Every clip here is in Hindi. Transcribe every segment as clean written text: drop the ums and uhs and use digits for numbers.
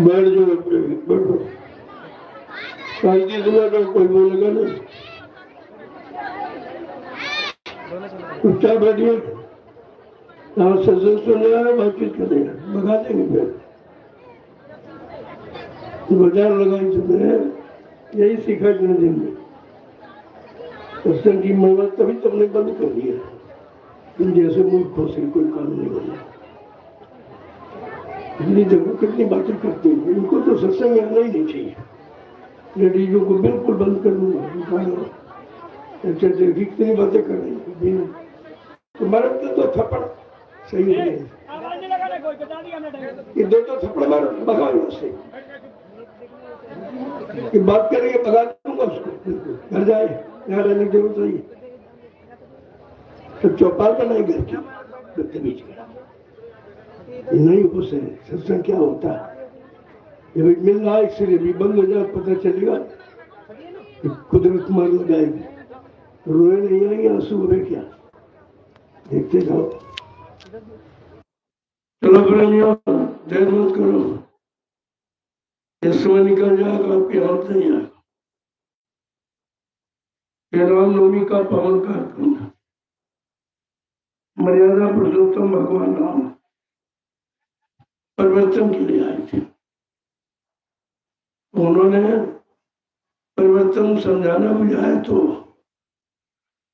बैठ जाओ, बैठो। शांति से बैठो, कोई बोलेगा नहीं। चुपचाप बैठिए। यहाँ सत्संग सुन रहा है, बातचीत कर रहे हैं, भगा देंगे फिर। बाजार लगाई तुमने, यही सीखा दिन में। सत्संग की महिमा तभी तुमने बंद कर दिया। तुम जैसे मूर्खों से कोई काम नहीं होना। इतनी जगह कितनी बातें करते हैं, इनको तो सत्संग आना ही नहीं चाहिए। लेडीजों को बिल्कुल बंद कर दूंगा। अच्छा देखिए कितनी बातें कर रही है। तुम्हारे तो थप्पड़ सही है, ये दो तो थप्पड़ मारो, भगाओ उससे। कि बात करेंगे भगा दूंगा उसको, घर जाए, यहाँ रहने की जरूरत नहीं। तो चौपाल बनाए घर की बदतमीज का नहीं हो से सत्संग क्या होता है। ये भाई मिल रहा है इसलिए भी बंद हो जाए, पता चलेगा कुदरत मार लगाएगी। रोए नहीं आएंगे, आंसू हुए क्या, देखते जाओ। चलो प्रेमियों, देर मत करो, ये समय निकल जाएगा, आपके हाथ नहीं आएगा। रामनवमी का पावन कार्यक्रम, मर्यादा पुरुषोत्तम भगवान राम परिवर्तन के लिए आए थे। उन्होंने परिवर्तन समझाना बुझाया तो,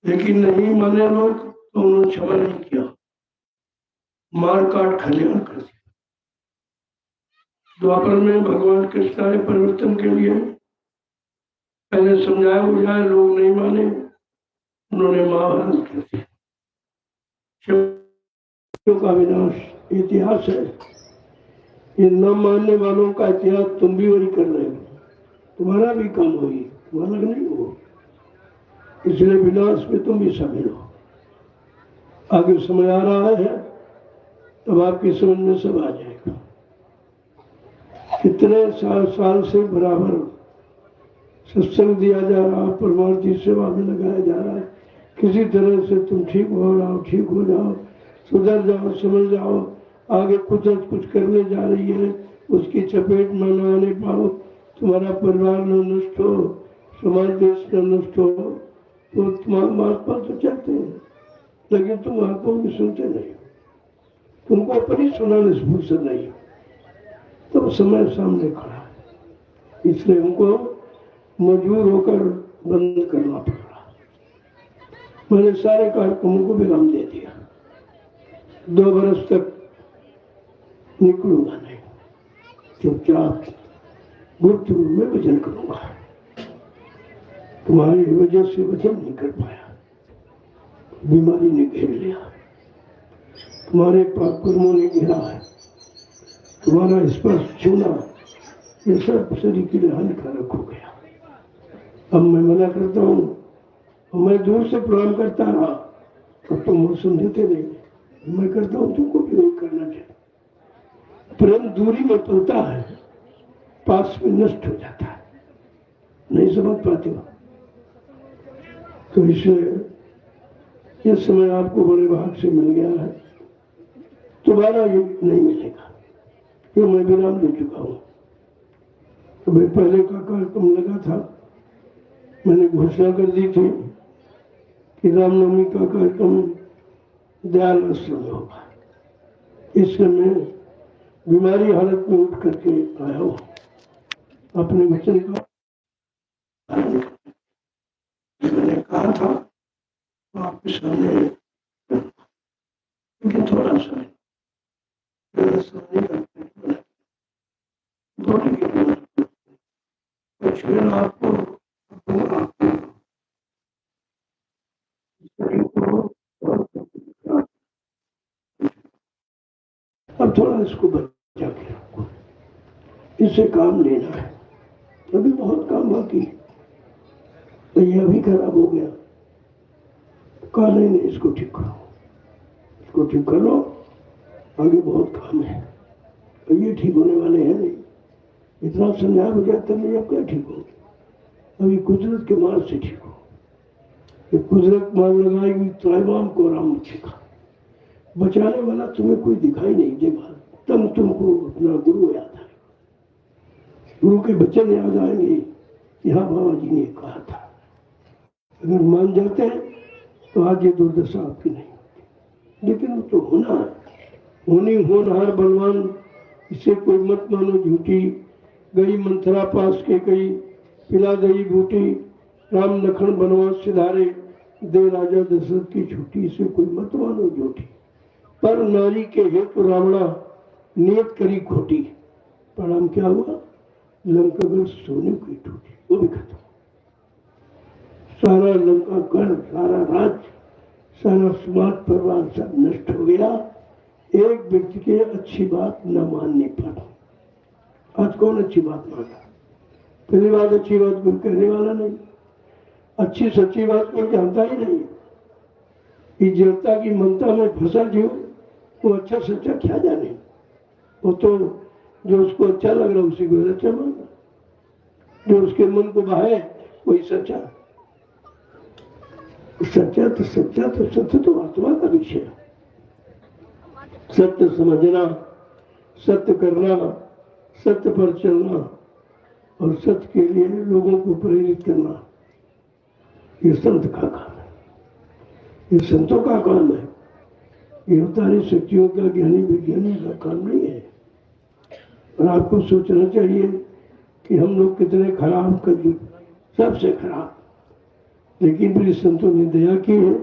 लेकिन नहीं माने लोग तो उन्होंने क्षमा नहीं किया, मार काट खलियान कर दिया। द्वापर में भगवान कृष्ण आए परिवर्तन के लिए, पहले समझाया बुझाया, लोग नहीं माने, उन्होंने महाभारत कर दिया। का विनाश इतिहास है, ये न मानने वालों का इतिहास तुम भी वही कर रहे हो, तुम्हारा भी काम होगी, तुम्हारा नहीं हो, इसलिए विनाश में तुम भी शामिल हो। आगे समय आ रहा है, तब आपकी समझ में सब आ जाएगा। कितने साल से बराबर सत्संग दिया जा रहा, परिवार की सेवा में लगाया जा रहा है। किसी तरह से तुम ठीक हो जाओ, ठीक हो जाओ, सुधर जाओ, समझ जाओ। आगे कुदरत कुछ करने जा रही है, उसकी चपेट में न आने पाओ, तुम्हारा परिवार न नष्ट हो, समाज देश न नष्ट हो, तो तुम्हारे महात्मा तो चाहते हैं, लेकिन तुम महात्मा भी सुनते नहीं, तुमको अपनी सुनाने से फुर्सत नहीं। तो समय सामने खड़ा है, इसलिए हमको मजबूर होकर बंद करना पड़ा। मैंने सारे कार्यक्रमों को विराम दे दिया, 2 बरस तक निकलूंगा नहीं, चुपचाप गुप्त रूप में भजन करूंगा। तुम्हारी वजह से भजन नहीं कर पाया, बीमारी ने घेर लिया, तुम्हारे पाप कर्मों ने घेरा है, तुम्हारा स्पर्श छूना ये सब शरीर के लिए हानिकारक हो गया। अब मैं मना करता हूँ, मैं दूर से प्रणाम करता रहा, अब तुम समझते नहीं। मैं करता हूँ, तुमको भी वही करना चाहिए। प्रेम दूरी में पलता है, पास में नष्ट हो जाता है, नहीं समझ पाते हो। तो इसलिए ये समय आपको बड़े भाग से मिल गया है, दोबारा ये नहीं मिलेगा, ये मैं विराम दे चुका हूँ। तो भाई पहले का कार्यक्रम लगा था, मैंने घोषणा कर दी थी कि रामनवमी का कार्यक्रम दयाल आश्रम में होगा। इस समय बीमारी हालत में उठ करके आया हूँ, अपने वचन का मैंने कहा था आपके सामने, लेकिन थोड़ा सा आपको अब थोड़ा इसको बचा के रखो, इससे काम लेना है, अभी बहुत काम बाकी। तो ये अभी खराब हो गया, कहा नहीं इसको ठीक करो, इसको ठीक कर लो, आगे बहुत काम है। तो ये ठीक होने वाले हैं नहीं, इतना समझा बुझा तब नहीं, अब क्या ठीक होगी। अभी कुदरत के मार से ठीक हो, ये कुदरत मार लगाएगी तो इमाम को राम उठेगा, बचाने वाला तुम्हें कोई दिखाई नहीं देगा, तब तुमको अपना गुरु याद आए, गुरु के वचन याद आएंगे। यहाँ बाबा जी ने कहा था, अगर मान जाते हैं तो आज ये दुर्दशा आपकी नहीं होती। लेकिन वो तो होना है, होनी होनहार बलवान, इसे कोई मत मानो झूठी। गई मंथरा पास के गई, पिला गई बूटी, राम लखन बनवास सिधारे, दे राजा दशरथ की छुट्टी, इसे कोई मत मानो झूठी। पर नारी के हेतु रावणा, नियत करी खोटी, परिणाम क्या हुआ? लंका गढ़ सोने की टूटी, वो भी खत्म। सारा लंका गढ़, सारा राज, सारा समाज परिवार सब नष्ट हो गया, एक व्यक्ति के अच्छी बात न मानने पर। आज कौन अच्छी बात मानता? पहली बात, अच्छी बात कोई कहने वाला नहीं, अच्छी सच्ची बात कोई जानता ही नहीं। इस जनता की ममता में फंसा जीव, वो अच्छा सच्चा क्या जाने। वो तो जो उसको अच्छा लग रहा है उसी को सच्चा मानना, जो उसके मन को भाए वही सच्चा। सच्चा तो सत्य तो आत्मा का विषय है। सत्य समझना, सत्य करना, सत्य पर चलना और सत्य के लिए लोगों को प्रेरित करना, ये संत का काम है, ये संतों का काम है। ये अवतारी शक्तियों का, ज्ञानी विज्ञानी का काम नहीं है। और आपको सोचना चाहिए कि हम लोग कितने खराब कर दी, सबसे खराब। लेकिन फिर संतों ने दया की है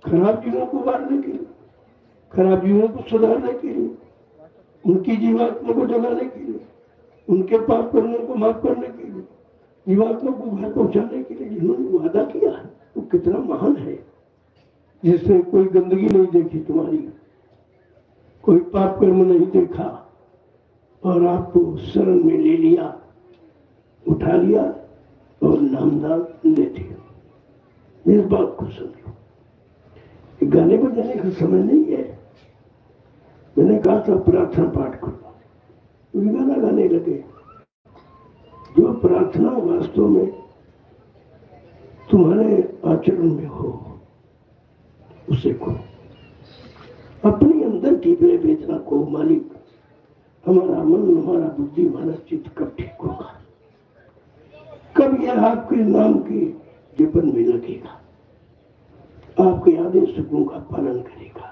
खराब जीवों को मारने के लिए, खराब जीवों को सुधारने के लिए, उनकी जीवात्मा को जगाने के लिए, उनके पाप कर्मों को माफ करने के लिए, जीवात्मा को घर पहुंचाने के लिए जिन्होंने वादा किया है, वो कितना महान है। जिसने कोई गंदगी नहीं देखी तुम्हारी, कोई पाप कर्म नहीं देखा, और आपको शरण में ले लिया, उठा लिया और नामदान दे दिया। इस बात को समझो। गाने बजाने का समय नहीं है। मैंने कहा था प्रार्थना पाठ करो, गाना गाने लगे। जो प्रार्थना वास्तव में तुम्हारे आचरण में हो उसे करो। अपनी अंदर की वेदना को, मालिक हमारा मन, हमारा बुद्धि, हमारा चित्त कब ठीक होगा? कब यह आपके नाम के जीवन में लगेगा, आपके आदेश हुक्मों का पालन करेगा,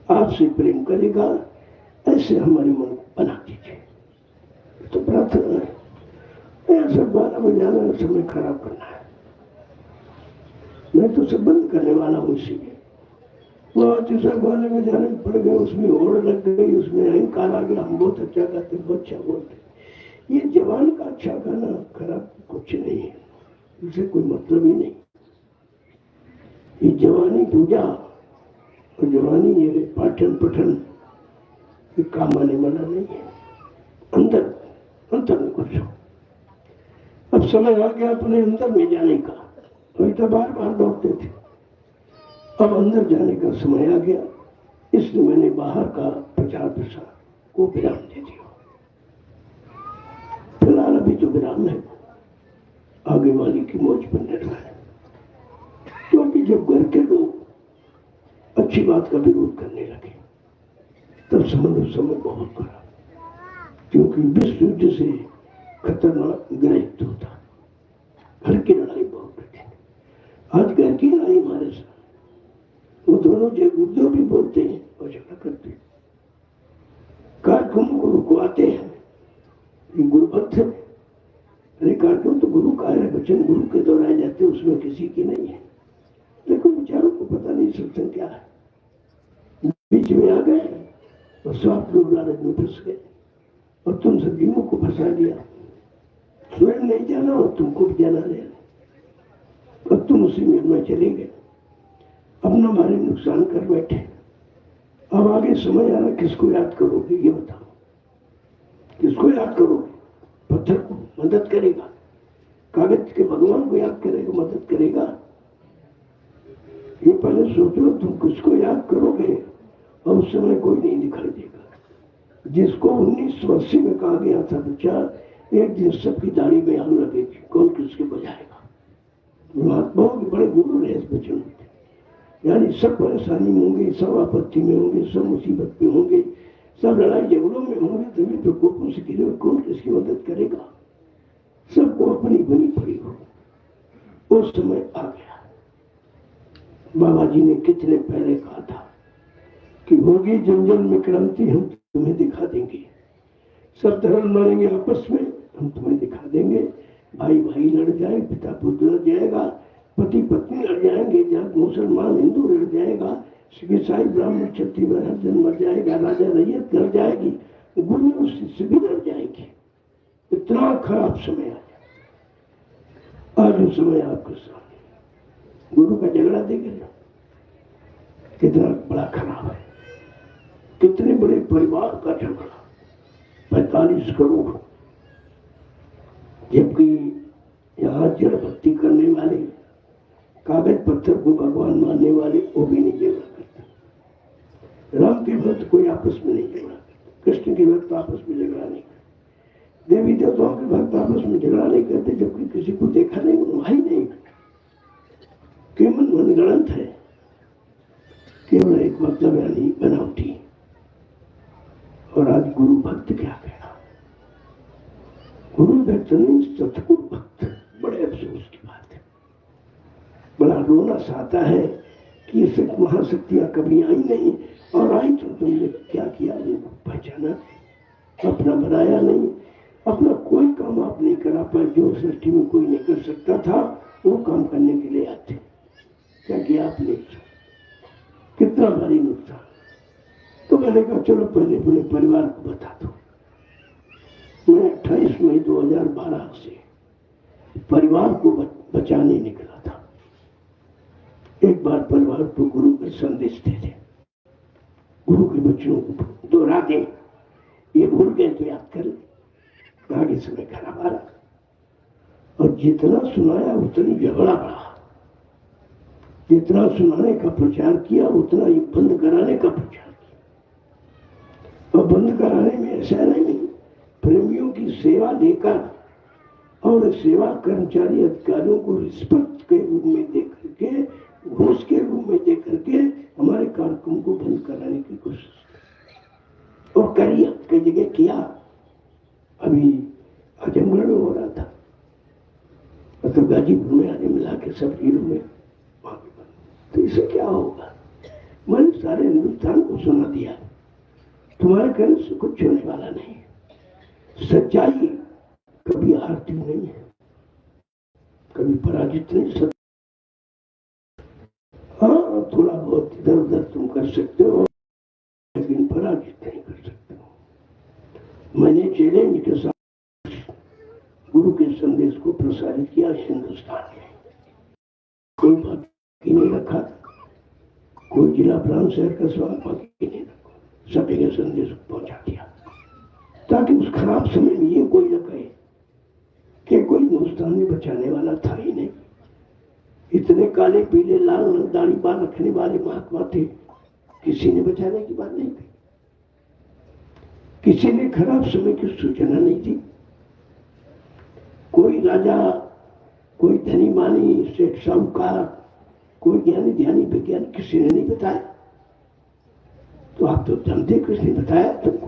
आपसे प्रेम करेगा? ऐसे हमारे मन को बना दीजिए। तो प्रार्थना है। ऐसा गाना बजाना समय खराब करना है। मैं तो सब बंद करने वाला हूँ। इसीलिए वो जैसा गाने बजाने में पड़ गए, उसमें होड़ लग गई, उसमें अहंकार आ गया, हम बहुत अच्छा गाते, बहुत अच्छा बोलते। ये जवान का अच्छा गाना खराब कुछ नहीं है, इसे कोई मतलब ही नहीं। ये जवानी पूजा और जवानी ये पाठन पठन ये काम आने वाला नहीं है। अंदर में कुछ हो। अब समय आ गया अपने अंदर में जाने का। वही तो बार बार दौड़ते थे, अब अंदर जाने का समय आ गया। इसलिए मैंने बाहर का प्रचार प्रसार को विराम दे दिया। फिलहाल अभी तो विराम है, आगे वाली की मौज पर निर्भर है। क्योंकि जब घर के लोग अच्छी बात का विरोध करने लगे तब समझ समय बहुत खराब, क्योंकि विश्व युद्ध से खतरनाक ग्रहित होता। घर की लड़ाई बहुत कठिन। आज घर की लड़ाई हमारे साथ, वो दोनों जो उर्दू भी बोलते हैं और झगड़ा करते हैं, कार्यक्रमों को रुकवाते हैं। ये गुरुभक्त है। अरे कार्यक्रम तो गुरु का है, वचन गुरु के दोहराए जाते, उसमें किसी की नहीं है। लेकिन विचारों को पता नहीं सत्संग क्या है। बीच में आ गए और स्वार्थ लोग लालच में फंस गए और तुम सजीवों को फंसा दिया। स्वयं नहीं जाना और तुमको भी जाना नहीं, और तुम उसी में चले गए, अपना हमारे नुकसान कर बैठे। अब आगे समझ आ रहा किसको याद करोगे, ये बताओ। किसको याद करोगे? पत्थर को मदद करेगा, कागज के भगवान को याद करेगा, मदद करेगा? ये पहले सोचो तुम किसको याद करोगे। और उस समय कोई नहीं दिखाई देगा। जिसको 1980 में कहा गया था बच्चा एक दिन सबकी दाढ़ी में आग लगेगी, कौन किसके बजाएगा? महात्माओं के बड़े गुरु रहे इस वचन में। यानी सब परेशानी में होंगे, सब आपत्ति में होंगे, सब मुसीबत में होंगे, सब लड़ाई झगड़ों में होंगे, तभी प्रकोपों से घिरे हुए कौन किसकी मदद करेगा? सबको अपनी बनी पड़ी हो। वो समय आ गया। बाबा जी ने कितने पहले कहा था कि होगी जंगल में क्रांति, हम तुम्हें दिखा देंगे। सब धर्म लड़ेंगे आपस में, हम तुम्हें दिखा देंगे। भाई भाई लड़ जाए, पिता पुत्र लड़ जाएगा, पति पत्नी लड़ जाएंगे, जात मुसलमान हिंदू लड़ जाएगा, सिख ईसाई ब्राह्मण क्षत्रिय हरिजन मर जाएगा, राजा रैयत लड़ जाएगी, गुरु शिष्य भी लड़ जाएंगे। इतना खराब समय आया। आज वो समय आपके सामने। गुरु का झगड़ा देख लो कितना बड़ा खराब है। कितने बड़े परिवार का झगड़ा, 45 करोड़, जबकि यहाँ जड़ भक्ति करने वाले, कागज पत्थर को भगवान मानने वाले वो भी नहीं झगड़ा करते। राम के भक्त कोई आपस में नहीं झगड़ा करते, कृष्ण के भक्त आपस में झगड़ा नहीं करते, देवी देवताओं के भक्त आपस में झगड़ा नहीं करते, जबकि किसी को देखा नहीं, वहां ही नहीं। केवल मनगढ़ंत है, केवल एक मतलब यानी बनावटी। और आज गुरु भक्त क्या कहना, गुरु भक्त नहीं सतगुरु भक्त। बड़े अफसोस की बात है, बड़ा रोना आता है कि ये सब महाशक्तियां कभी आई नहीं, और आई तो तुमने क्या किया? पहचाना, अपना बनाया नहीं, अपना कोई काम आप नहीं करा पाए। जो सृष्टि में कोई नहीं कर सकता था वो काम करने के लिए आते। क्या किया आपने? कितना भारी नुकसान। तो मैंने कहा चलो पहले अपने परिवार को बता दो। मैं 28 मई 2012 से परिवार को बचाने निकला था। एक बार परिवार को गुरु के संदेश दे दे, गुरु के बच्चों को दोहरा दे। ये भूल गए तो याद कर ले। आगे समय खराब आ रहा, और जितना सुनाया उतनी झगड़ा बढ़ा। जितना सुनाने का प्रचार किया उतना ही बंद कराने का प्रचार किया। और बंद कराने में ऐसा नहीं, प्रेमियों की सेवा देकर और सेवा कर्मचारी अधिकारियों को रिश्वत के रूप में दे करके, घूस के रूप में दे करके हमारे कार्यक्रम को बंद कराने की कोशिश की। और करिए कई जगह किया। अभी आजमगढ़ में हो रहा था, मतलब गाजीपुर में आने मिला के सब जिलों में। तो इससे क्या होगा? मैंने सारे हिंदुस्तान को सुना दिया, तुम्हारे कहने से कुछ होने वाला नहीं। सच्चाई कभी हारती नहीं है, कभी पराजित नहीं। हाँ, थोड़ा बहुत इधर उधर तुम कर सकते हो, लेकिन पराजित नहीं कर सकते हो। मैंने चैलेंज के साथ गुरु के संदेश को प्रसारित किया हिंदुस्तान में। कोई बाकी नहीं रखा, कोई जिला प्रांत शहर का सवाल बाकी नहीं रखा, सभी के संदेश को पहुंचा दिया, ताकि उस खराब समय में ये कोई न कहे कि कोई हिंदुस्तान में बचाने वाला था ही नहीं। इतने काले पीले लाल दाढ़ी बाल रखने वाले महात्मा थे, किसी ने बचाने की बात नहीं कही, किसी ने खराब समय की सूचना नहीं दी। कोई राजा, कोई धनी मानी, सेठ साहूकार, कोई ज्ञानी ध्यानी वैज्ञानिक किसी ने नहीं बताया। तो आप तो जानते किसने बताया तुमको?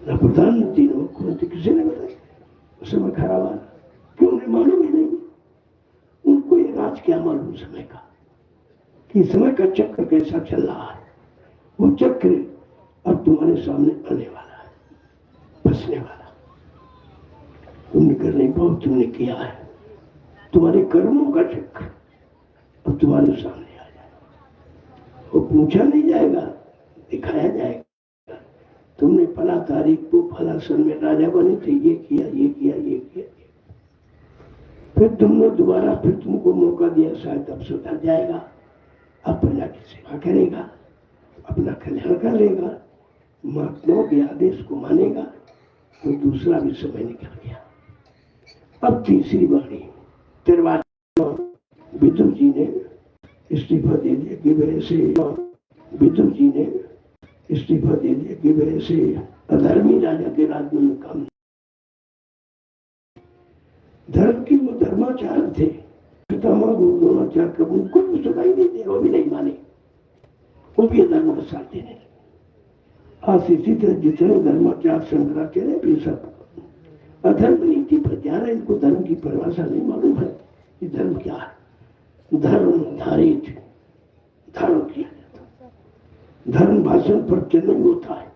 न प्रधानमंत्री न मुख्यमंत्री, किसी ने बताया। समय खराब आ, क्यों? उन्हें मालूम ही नहीं। उनको ये राज क्या मालूम समय का, कि समय का चक्र कैसा चल रहा है। वो चक्र अब तुम्हारे सामने आने वाला है, फंसने वाला। तुमने कर नहीं पाओ, तुमने किया है। तुम्हारे कर्मों का चक्र अब तुम्हारे सामने आ जाएगा। वो पूछा नहीं जाएगा, दिखाया जाएगा। तुमने फला तारीख को फला सन में राजा बने थे, ये किया, ये किया, ये किया। फिर तुमने दोबारा फिर तुमको मौका दिया, शायद अब सुधर जाएगा, अब प्रजा की सेवा करेगा, अपना कल्याण कर लेगा, महात्माओं के आदेश को मानेगा। तो दूसरा भी समय निकल गया। अब तीसरी बारी विदुर जी ने इस्तीफा दे दिया कि वजह से, विदुर जी ने इस्तीफा दे दिया कि वजह से अधर्मी राजा के राज में काम। धर्म की वो धर्माचार्य थे, पितामह गुरु द्रोणाचार्य कभी कुछ भी सुनाई नहीं दे, वो भी नहीं माने, वो भी अधर्म का साथ देने लगे। आज इसी तरह जितने धर्माचार्य शंकराचार्य भी सब अधर्म नीति पर जा रहे, इनको धर्म की परिभाषा नहीं मालूम है कि धर्म क्या है। धर्म धारित धारण किया जाता है, धर्म भाषण पर नहीं होता है,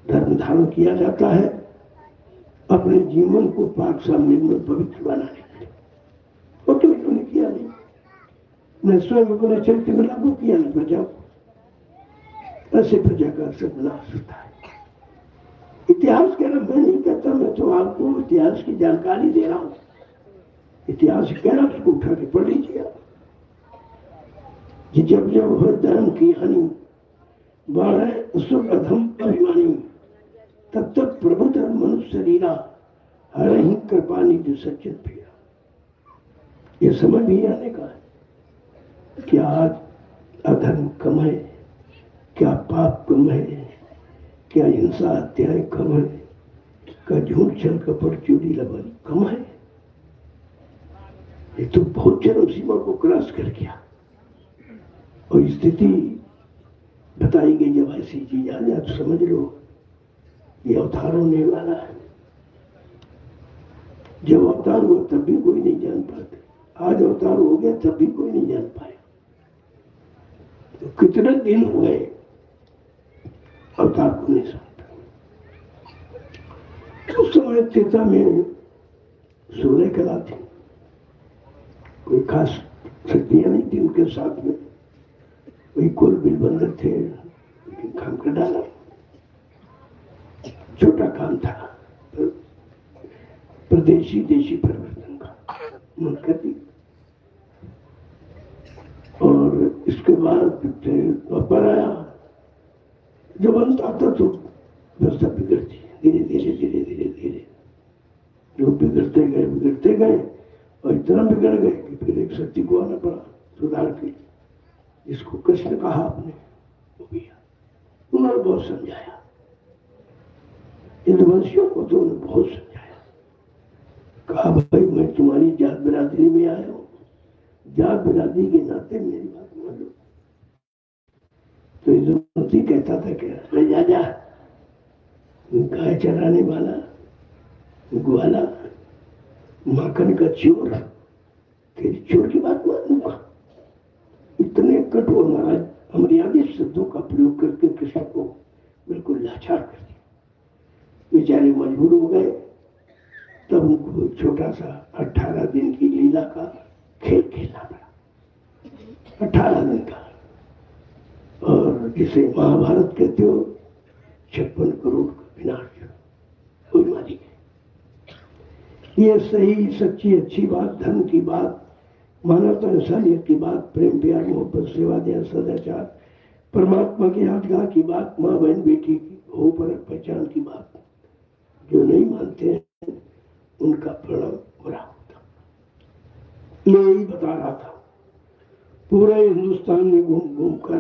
धर्म धारण किया जाता है अपने जीवन को पाक निर्मल पवित्र बनाने के लिए। वो तो इन्होंने किया नहीं, न स्वयं अपने चरित्र में लागू किया न प्रजा को। ऐसे प्रजा का सब नाश होता है। इतिहास कह रहा, मैं नहीं कहता, मैं तो आपको इतिहास की जानकारी दे रहा हूं। इतिहास कह रहा उसको उठा के पढ़ लीजिए आप। जब जब हो धर्म की हानि बाढ़ सुख अधम अभिमानी, तब तक प्रबुद्ध मनुष्य लीला हर ही कृपा निधि सच्चित फिरा। ये समझ भी आने का है क्या आज अधर्म कम है, क्या पाप कम है, क्या हिंसा हत्याएं कम है, क्या झूठ छल कपट चोरी लबारी कम है। ये तो बहुत चरम सीमा को क्रॉस कर गया। और स्थिति बताई गई जब ऐसी चीज आ जाए तो समझ लो ये अवतार होने वाला है। जब अवतार हुआ तब भी कोई नहीं जान पाते, आज अवतार हो गया तब भी कोई नहीं जान पाया। तो कितने दिन हुए अवतार को नहीं जानता। उस समय त्रेता में 16 कला थी, कोई खास शक्तियां नहीं थी उनके साथ में। वही कुल बिलबंदर थे, काम कर डाला, छोटा काम था, प्रदेशी देशी परिवर्तन का मन कर दी। और इसके बाद वापर आया, जब अंत आता तो व्यवस्था बिगड़ती धीरे धीरे धीरे धीरे धीरे, जो बिगड़ते गए और इतना बिगड़ गए कि फिर एक शक्ति को आना पड़ा सुधार के। इसको कृष्ण कहा आपने, वो भी उन्होंने बहुत समझाया, यदुवंशियों को तो उन्होंने बहुत समझाया। कहा भाई मैं तुम्हारी जात बिरादरी में आया हूं, जात बिरादरी के नाते मेरी बात मान लो। तो यदुवंशी कहता था क्या, जा जा गाय चराने वाला ग्वाला माखन का चोर, तेरी चोर की बात मानूंगा। इतने कठोर महाराज अमर्यादित शब्दों का प्रयोग करके कृष्ण को बिल्कुल लाचार कर दिया। बेचारे मजबूर हो गए। तब उनको छोटा सा 18 दिन की लीला का खेल खेलना पड़ा, 18 दिन का। और जिसे महाभारत कहते हो 56 करोड़ का विनाश, कोई मारी गए। ये सही सच्ची अच्छी बात, धर्म की बात, मानवता इंसानियत की बात, प्रेम प्यार मोहब्बत सेवा दया सदाचार, परमात्मा की यादगार की बात, माँ बहन बेटी की हो पर पहचान की बात, जो नहीं मानते हैं उनका परिणाम बुरा होता। यही बता रहा था पूरे हिंदुस्तान में घूम घूम कर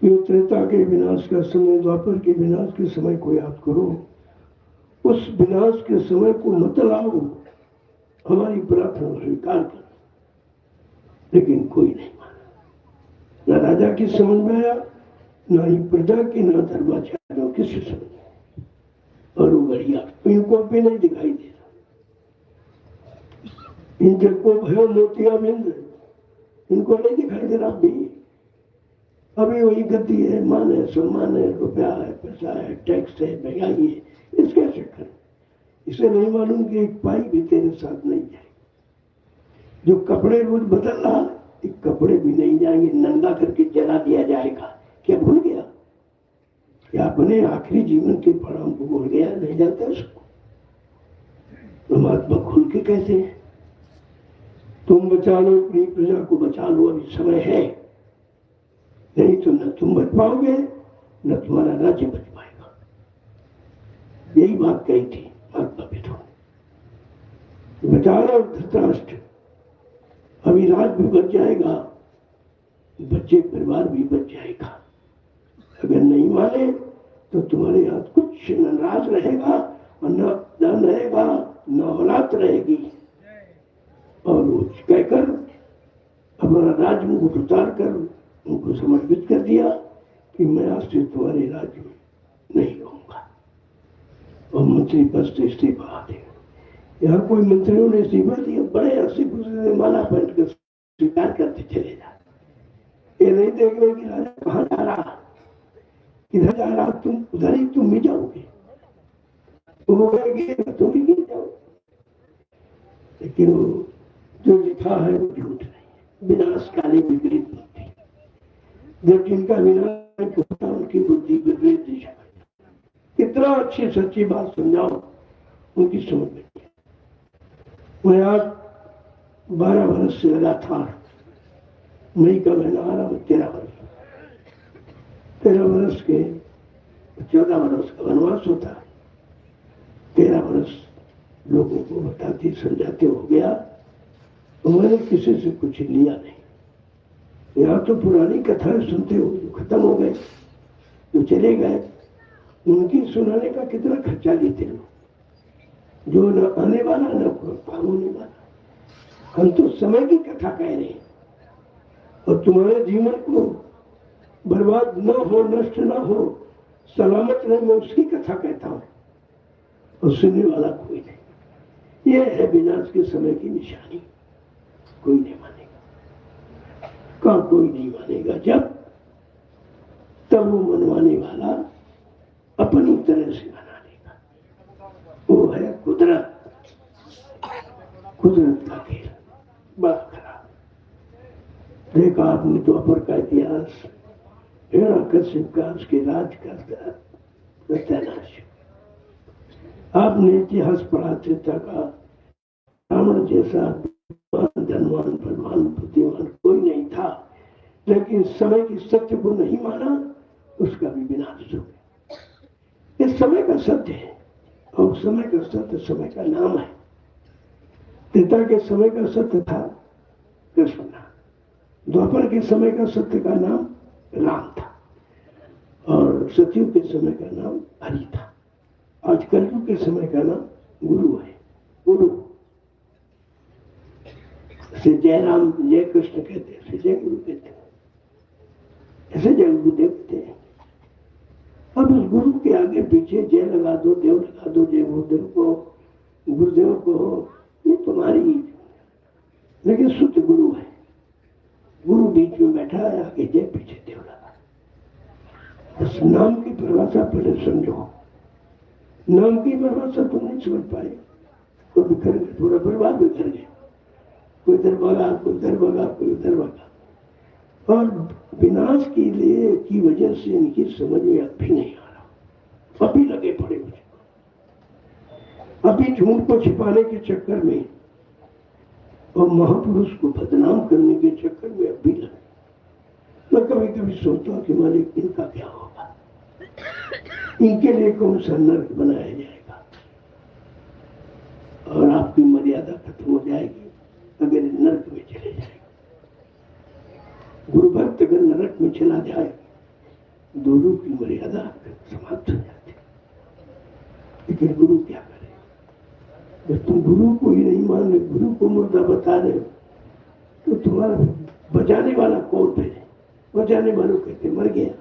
कि त्रेता के विनाश का समय, द्वापर के विनाश के समय को याद करो। उस विनाश के समय को मत लाओ, हमारी प्रार्थना स्वीकार कर। लेकिन कोई नहीं माना, न राजा की समझ में आया, न ही प्रजा की, न धर्माचार्यों की समझ में। और उगड़िया इनको भी नहीं दिखाई दे रहा। इन जग को भयो मोतिया बिंद, इनको नहीं दिखाई दे रहा। अभी वही गति है, मान है, सम्मान है, रुपया है, पैसा है, टैक्स है, महंगाई है, इसके चक्कर इसे नहीं मालूम कि एक पाई भी तेरे साथ नहीं जाएगी। जो कपड़े रोज बदल रहा, एक कपड़े भी नहीं जाएंगे, नंगा करके जला दिया जाएगा। क्या भूल गया? क्या अपने आखिरी जीवन के परिणाम को भूल गया? नहीं जानता उसको। परमात्मा खुल के कहते हैं तुम बचा लो अपनी प्रजा को, बचा लो, अभी समय है, नहीं तो न तुम बच पाओगे न तुम्हारा राज्य बच पाएगा। यही बात कही थी महात्मा पिता ने। बचा लो धृतराष्ट्र, अभी राज भी बच जाएगा, बच्चे परिवार भी बच जाएगा। अगर नहीं माने तो तुम्हारे हाथ कुछ न राज रहेगा और न धन रहेगा, न औलाद रहेगी, और वो कहकर अपना राजमुकुट उतार कर उनको समर्पित कर दिया कि मैं आज से तुम्हारे राज्य में नहीं रहूंगा। और मंत्री पद से इस्तीफा दे। यहाँ कोई मंत्रियों ने इस्तीफा दिया, बड़े हंसी खुशी से माला पहन कर स्वीकार करते चले जाते। ये नहीं देख रहे कि राजा कहाँ जा रहा, किधर जा रहा, तुम उधर ही तुम भी जाओगे, वो तुम भी गिर जाओ। लेकिन वो जो लिखा है वो झूठ नहीं, विनाशकारी विपरीत बुद्धि। जब जिनका विनाश होता उनकी बुद्धि विपरीत दिशा में। कितना अच्छी सच्ची बात समझाओ उनकी समझ में। मैं आज 12 वर्ष से लगातार, मई का महीना आ रहा, 13 वर्ष के 14 वर्ष का वनवास होता है। 13 वर्ष लोगों को बताते समझाते हो गया, तो मैंने किसी से कुछ लिया नहीं। यहाँ तो पुरानी कथाएं सुनते हो, जो खत्म हो गए, जो चले गए, उनकी सुनाने का कितना खर्चा लेते हो, जो न आने वाला न काम होने वाला। हम तो समय की कथा कह रहे हैं, और तुम्हारे जीवन को बर्बाद न हो, नष्ट न हो, सलामत रहे, मैं उसकी कथा कहता हूँ, और सुनने वाला कोई नहीं। यह है विनाश के समय की निशानी। कोई नहीं मानेगा, का कोई नहीं मानेगा। जब तब वो मनवाने वाला अपनी तरह से मना लेगा। वो है कुदरत, कुदरत का खेल, बड़ा खराब। देखा आपने तो अपर का इतिहास, हिरण्यकश्यप का उसके राज का सत्यानाश। आपने इतिहास पढ़ा त्रेता का, रावण जैसा धनवान बलवान बुद्धिमान कोई नहीं था, लेकिन समय की सत्य को नहीं माना, उसका भी विनाश हो गया। ये समय का सत्य है, और समय का सत्य समय का नाम है। पिता के समय का सत्य था कृष्ण, द्वापर के समय का सत्य का नाम राम था, और सतयुग के समय का नाम हरि था। आज कलयुग के समय का नाम गुरु है। गुरु से जय राम जय कृष्ण कहते हैं, से जय गुरु कहते हैं, ऐसे जय गुरुदेव कहते हैं। अब उस गुरु के आगे पीछे जय लगा दो, देव लगा दो, जय गुरुदेव को, गुरुदेव को, ये तुम्हारी, लेकिन शुद्ध गुरु है। गुरु बीच में बैठा है, आगे जय पीछे देव लगा। बस नाम की परिभाषा पहले समझो। नाम की परिभाषा तुम नहीं समझ पाए तो बिखर गए, थोड़ा बर्बाद बिखर गए। कोई इधर भगा, कोई उधर भगा, कोई उधर भगा, और विनाश के लिए की वजह से इनकी समझ में अब भी नहीं आ रहा। अभी लगे पड़े मुझे, अभी झूठ को छिपाने के चक्कर में और महापुरुष को बदनाम करने के चक्कर में अभी लगे। मैं कभी कभी सोचता हूँ कि मालिक इनका क्या होगा, इनके लिए कौन सा नर्क बनाया जाएगा, और आपकी मर्यादा खत्म हो जाएगी अगर नरक में चले जाए। गुरु भक्त अगर नरक में चला जाए, दोनों की मर्यादा समाप्त हो जाती है। लेकिन गुरु क्या करे, जब तुम गुरु को ही नहीं मान रहे, गुरु को मुर्दा बता रहे, तो तुम्हारा बचाने वाला कौन है? बचाने वालों कहते मर गया,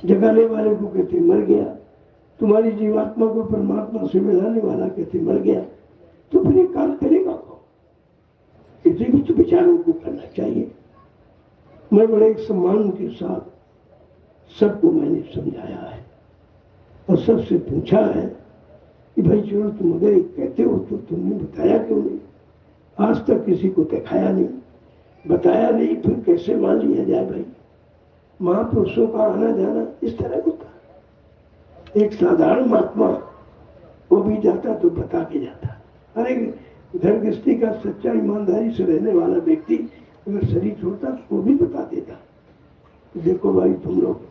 जगाने वाले को कहते मर गया, तुम्हारी जीवात्मा को परमात्मा से मिलाने वाला कहते मर गया। तो फिर ये काम करेगा कौन? इसी कुछ विचारों को करना चाहिए। मैं बड़े एक सम्मान के साथ सबको मैंने समझाया है, और सबसे पूछा है कि भाई चलो तुम अगर एक कहते हो तो तुमने बताया क्यों नहीं? आज तक किसी को दिखाया नहीं, बताया नहीं, फिर कैसे मान लिया जाए? भाई महापुरुषों का आना जाना इस तरह होता। एक साधारण महात्मा वो भी जाता तो बता के जाता। अरे घर गृहस्थी का सच्चा ईमानदारी से रहने वाला व्यक्ति अगर शरीर छोड़ता तो वो भी बता देता। देखो भाई तुम लोग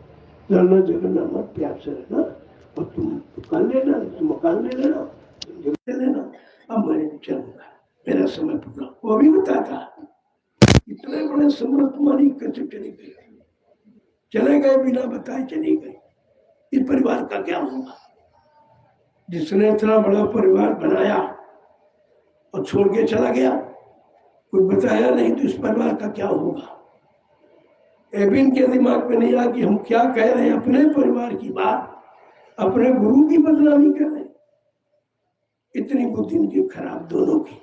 लड़ना झगड़ना मत, प्यार से रहना, और तुम दुकान ले लेना, तुम मकान ले लेना, तुम जगह ले लेना, अब मैं चलूंगा, मेरा समय पूरा। वो भी बताता। इतने बड़े समृद्ध तुम्हारी कैसे चली गई, चले गए बिना बताए चली गई। इस परिवार का क्या होगा? जिसने इतना बड़ा परिवार बनाया और छोड़ के चला गया, कोई बताया नहीं तो इस परिवार का क्या होगा। एबिन के दिमाग में नहीं आया कि हम क्या कह रहे हैं, अपने परिवार की बात, अपने गुरु की बदनामी कर रहे हैं। इतनी बुद्धि इनकी खराब दोनों की।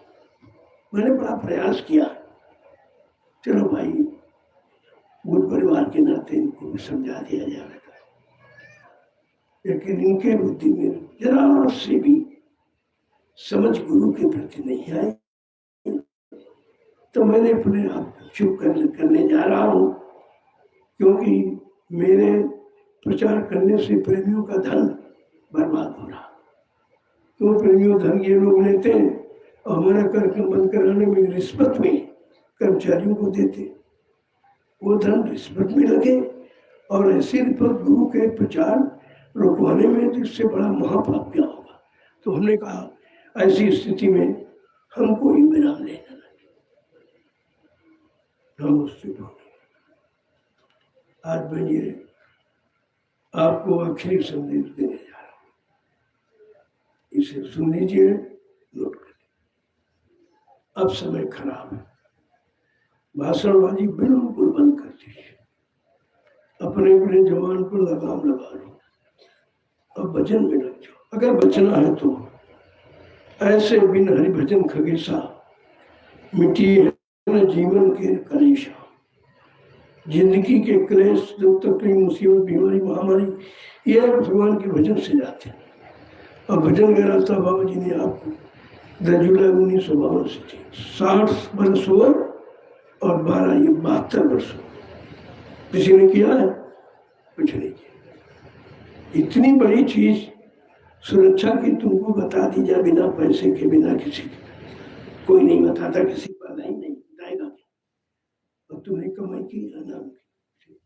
मैंने बड़ा प्रयास किया, चलो भाई गुरु परिवार के नाते इनको भी समझा दिया जाएगा, लेकिन इनके बुद्धि में जरा से भी समझ गुरु के प्रति नहीं आई। तो मैंने अपने आप को चुप करने जा रहा हूँ, क्योंकि मेरे प्रचार करने से प्रेमियों का धन बर्बाद हो रहा। क्यों प्रेमियों धन ये लोग लेते हैं और हमारा कार्यक्रम बंद कराने में रिश्वत में कर्मचारियों को देते, वो धन रिश्वत में लगे और ऐसे रिश्वत गुरु के प्रचार रोकवाने में, तो इससे बड़ा महापाप क्या होगा। तो हमने कहा ऐसी स्थिति में हमको ही विराम लेना, हम उससे बोले। आज मैं ये आपको आखिरी संदेश देने जा रहा हूँ, इसे सुन लीजिए, नोट कर। अब समय खराब है, भाषणबाजी बिल्कुल बंद कर दीजिए, अपने अपने जवान पर लगाम लगा लो, अब भजन में लग जाओ। अगर बचना है तो ऐसे बिन हरि भजन खगेशा, मिट्टी है न जीवन के कलेशा। जिंदगी के क्लेश, दुख तकलीफ, मुसीबत, बीमारी, महामारी, ये भगवान के भजन से जाते हैं। और भजन का रास्ता बाबा जी ने आपको 10 जुलाई 1952 से थी। 60 वर्ष हो और 12 ये 72 वर्ष हो। किसी ने किया है? कुछ नहीं किया। इतनी बड़ी चीज सुरक्षा की तुमको बता दी जाए बिना पैसे के, बिना किसी के, कोई नहीं बताता, किसी पर नहीं बताएगा। और तुमने कमाई की नाम की,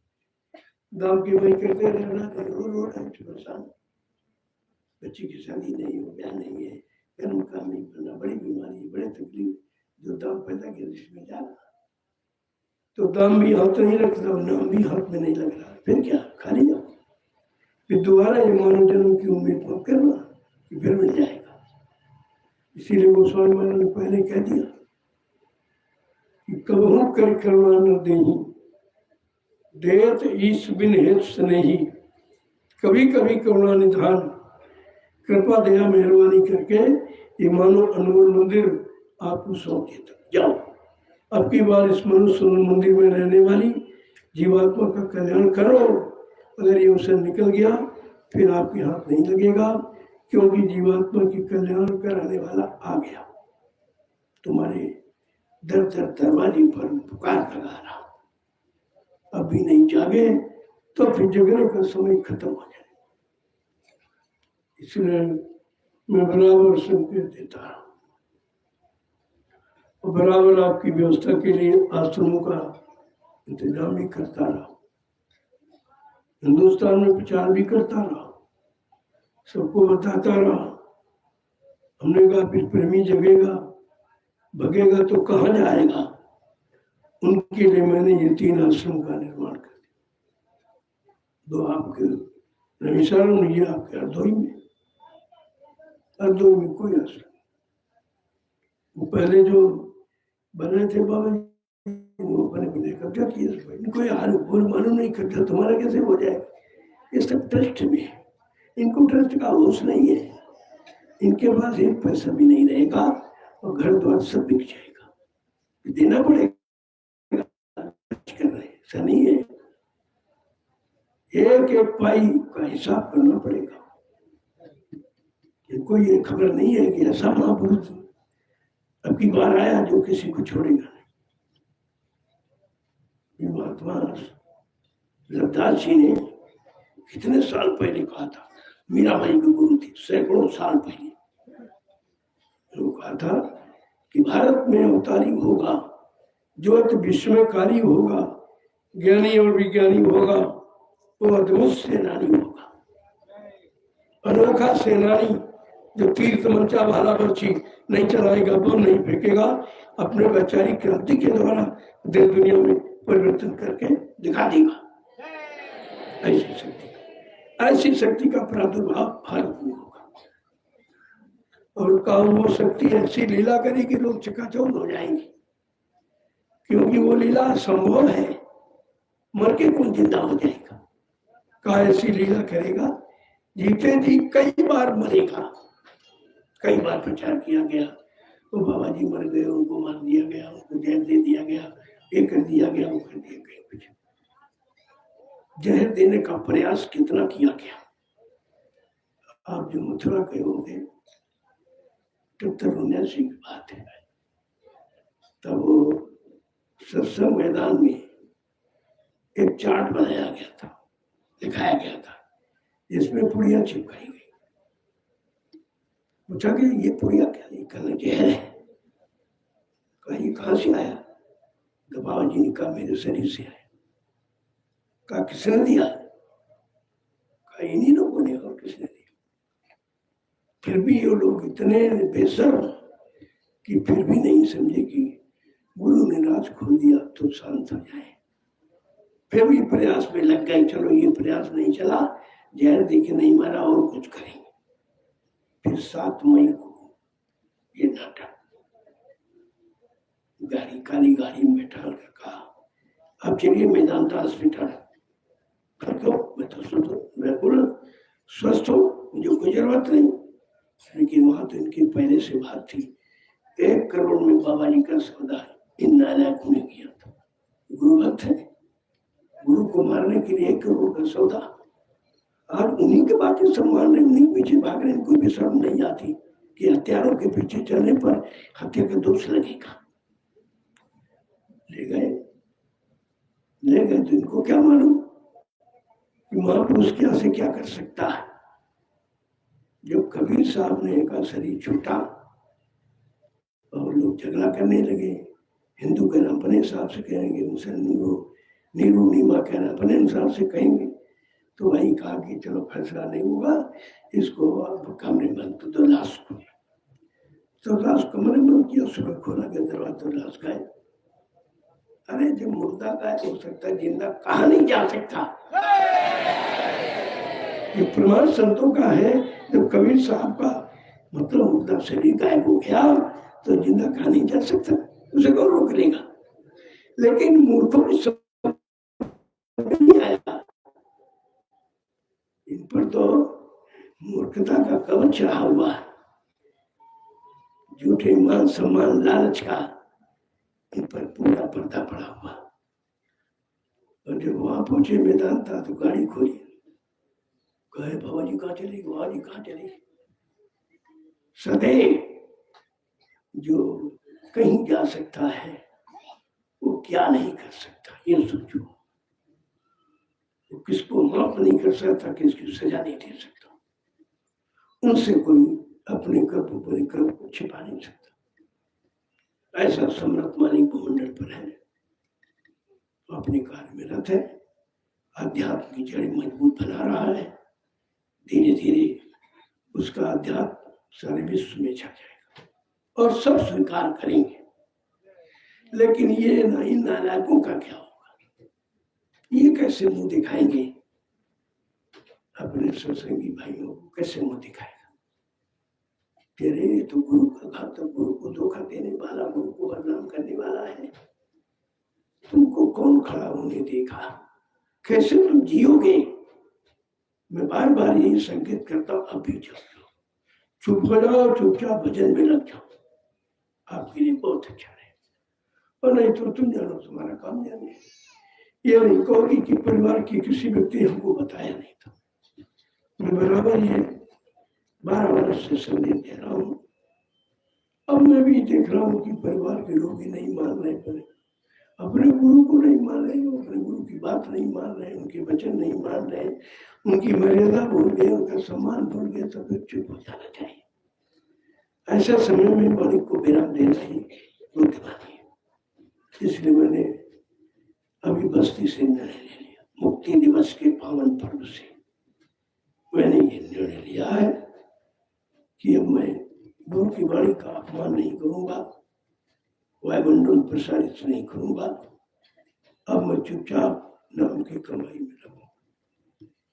दाम की कमाई करते रहना, रो परेशान, बच्ची की शादी नहीं हो, ब्याह नहीं है, कर्म काम नहीं करना, बड़ी बीमारी, बड़े तकलीफ, जो दाम पैदा किया जिसमें जा रहा, तो दाम भी हाथ नहीं रखता और नाम भी हाथ में नहीं लग रहा, फिर क्या, खाली जाओ। फिर दोबारा ये मानव जन्म की उम्मीद मत करना कि फिर मिल जाएगा। इसीलिए गोस्वामी महाराज ने पहले कह दिया कि कबहू कर करुणा न देही, देत ईश बिन हेत स्नेही। कभी कभी करुणा निधान, कृपा दया मेहरबानी करके ये मानो अनमोल मंदिर आपको सौंप देता। जाओ, अब की बार इस मनुष्य मंदिर में रहने वाली जीवात्मा का कल्याण करो। अगर ये उसे निकल गया फिर आपके हाथ नहीं लगेगा, क्योंकि जीवात्मा की कल्याण कराने वाला आ गया, तुम्हारे दर दर दरवाजे पर पुकार लगा रहा। अभी नहीं जागे तो फिर जगने का समय खत्म हो जाए। इसलिए मैं बराबर संकेत देता रहा और बराबर आपकी व्यवस्था के लिए आश्रमों का इंतजाम भी करता रहा, हिंदुस्तान में प्रचार भी करता रहा, सबको बताता रहा। हमने कहा फिर प्रेमी जगेगा, भगेगा तो कहाँ जाएगा। उनके लिए मैंने ये 3 आश्रम का निर्माण कर दिया। 2 आपके नैमिषारण्य में, ये आपके हरदोई में। हरदोई में कोई आश्रम, वो पहले जो बने थे बाबा वो बने कब्जा किया, इनको मालूम नहीं कब्जा तुम्हारा कैसे हो जाए। ये सब ट्रस्ट में, इनको ट्रस्ट का होश नहीं है। इनके पास 1 पैसा भी नहीं रहेगा और घर द्वार सब बिक जाएगा, देना पड़ेगा। कर रहे ऐसा नहीं है, एक एक पाई का हिसाब करना पड़ेगा। इनको ये खबर नहीं है कि ऐसा महापुरुष अब की बार आया जो किसी को छोड़ेगा नहीं। महात्मा रविदास जी ने कितने साल पहले कहा था, मीराबाई के गुरु थे, सैकड़ों साल पहले कहा था कि भारत में अवतारी होगा जो अति विस्मयकारी होगा, ज्ञानी और विज्ञानी होगा, वो अद्भुत सेनानी होगा, अनोखा सेनानी जो तीर तमंचा भाला बर्छी नहीं चलाएगा, बम नहीं फेंकेगा, अपने वैचारिक क्रांति के द्वारा देश दुनिया में परिवर्तन करके दिखा देगा। ऐसी शक्ति का प्रादुर्भाव भारत में होगा और काम वो शक्ति ऐसी लीला करेगी लोग चकाचौंध हो जाएंगे। क्योंकि वो लीला संभव है, मर के कौन जिंदा हो जाएगा? कहा ऐसी लीला करेगा जीते जी कई बार मरेगा। कई बार प्रचार किया गया, वो बाबा जी मर गए, उनको मार दिया गया, उनको जहर दे दिया गया, ये कर दिया गया, वो कर दिया गया। कुछ जहर देने का प्रयास कितना किया गया। आप जो मथुरा के होंगे, 78-79 की बात है, तब वो सत्संग मैदान में एक चार्ट बनाया गया था, दिखाया गया था, जिसमें पुड़िया चिपकाई गई। पूछा कि ये पुड़िया क्या? कहना जहर है। कहा ये कहाँ से आया? तो बाबा जी ने कहा मेरे शरीर से आया। कहा किसने दिया? कहा इन्हीं लोगों ने। और किसने दिया? फिर भी ये लोग इतने बेशर्म कि फिर भी नहीं समझे कि गुरु ने राज खोल दिया तो शांत हो जाए। फिर भी प्रयास में लग गए। चलो ये प्रयास नहीं चला, जहर देके नहीं मारा, और कुछ करेंगे। फिर 7 मई को ये नाटक, गाड़ी, काली गाड़ी में बैठा कर कहा अब चलिए मेदांता हॉस्पिटल। मैं तो बिल्कुल स्वस्थ हूँ, मुझे कोई जरूरत नहीं। लेकिन वहां तो इनकी पहले से बात थी, 1 करोड़ में बाबा जी का सौदा इन नालायकों ने किया था। गुरु भक्त है, गुरु को मारने के लिए 1 करोड़ का सौदा। और उन्हीं के बातें सब मान रहे, उन्हीं पीछे भाग रहे। इनको भी शर्म नहीं आती कि हत्यारों के पीछे चलने पर हत्या का दोष लगेगा। ले गए तो इनको क्या मालूम कि महापुरुष क्या से क्या कर सकता है। जब कबीर साहब ने का शरीर छूटा और लोग झगड़ा करने लगे, हिंदू कहना अपने हिसाब से कहेंगे, मुसलमान नीरू नीमा कहना अपने अनुसार से कहेंगे। तो वही कहा कि चलो फैसला नहीं हुआ, इसको अब कमरे बंद कर दो, लाश को। तो लाश कमरे बंद किया, सुबह खोला गया दरवाजा, तो लाश गायब। अरे जब मुर्दा गायब हो सकता है, जिंदा कहा नहीं जा सकता। ये प्रमाण संतों का है। जब कबीर साहब का मतलब मुर्दा शरीर गायब हो गया तो जिंदा कहा नहीं जा सकता, उसे कौन रोक लेगा? लेकिन मूर्खों में नहीं आया। इन पर तो मूर्खता का कवच चढ़ा हुआ है, झूठे मान सम्मान लालच का इन पर पूरा पर्दा पड़ा हुआ। और जब वहां पहुंचे मेदांता तो गाड़ी खोली, कहे बाबा जी कहाँ चले? बाबा जी कहाँ चले? सदैव जो कहीं जा सकता है वो क्या नहीं कर सकता, ये सोचो। वो किसको माफ नहीं कर सकता, किसकी सजा नहीं दे सकता। उनसे कोई अपने कर्म परिक्रम को छिपा नहीं सकता। ऐसा सम्राट मालिक भूमंडल पर है, अपने कार्य में रत है, अध्यात्म की जड़ मजबूत बना रहा है। धीरे धीरे उसका अध्यात्म सारे विश्व में छा जाएगा और सब स्वीकार करेंगे। लेकिन ये ना, इन नालायकों का क्या होगा? ये कैसे मुंह दिखाएंगे? अपने सत्संगी भाइयों को कैसे मुंह दिखाएगा? तेरे तो गुरु का घातक, गुरु को धोखा देने वाला, गुरु को बदनाम करने वाला है। तुमको कौन खड़ा होने देगा? कैसे तुम जियोगे? मैं बार बार यही संकेत करता हूं, अब भी जाओ, चुप हो जाओ, चुपचाप भजन में लग जाओ, आपके लिए बहुत अच्छा है। और नहीं तो तुम जानो, तुम्हारा काम जाने। ये नहीं कहोगी कि परिवार की किसी व्यक्ति हमको बताया नहीं था। मैं बराबर ये 12 वर्ष से संदेश दे रहा हूँ। अब मैं भी देख रहा हूँ कि परिवार के लोग ही नहीं मान रहे, पर अपने गुरु को नहीं मान रहे, अपने गुरु की बात नहीं मान रहे, उनके वचन नहीं मान रहे, उनकी मर्यादा भूल गए, उनका सम्मान भूल गए, तो फिर चुप हो जाना चाहिए। ऐसा समय में वाणी को विराम देना ही बुद्धिमानी है। इसलिए मैंने अभी बस्ती से निर्णय ले लिया, मुक्ति दिवस के पावन पर्व से मैंने ये निर्णय लिया है कि अब मैं गुरु की वाणी का अपमान नहीं करूंगा, वायुमंडल प्रसारित नहीं करूंगा। अब मैं चुपचाप नाम की कमाई में लगूंगा।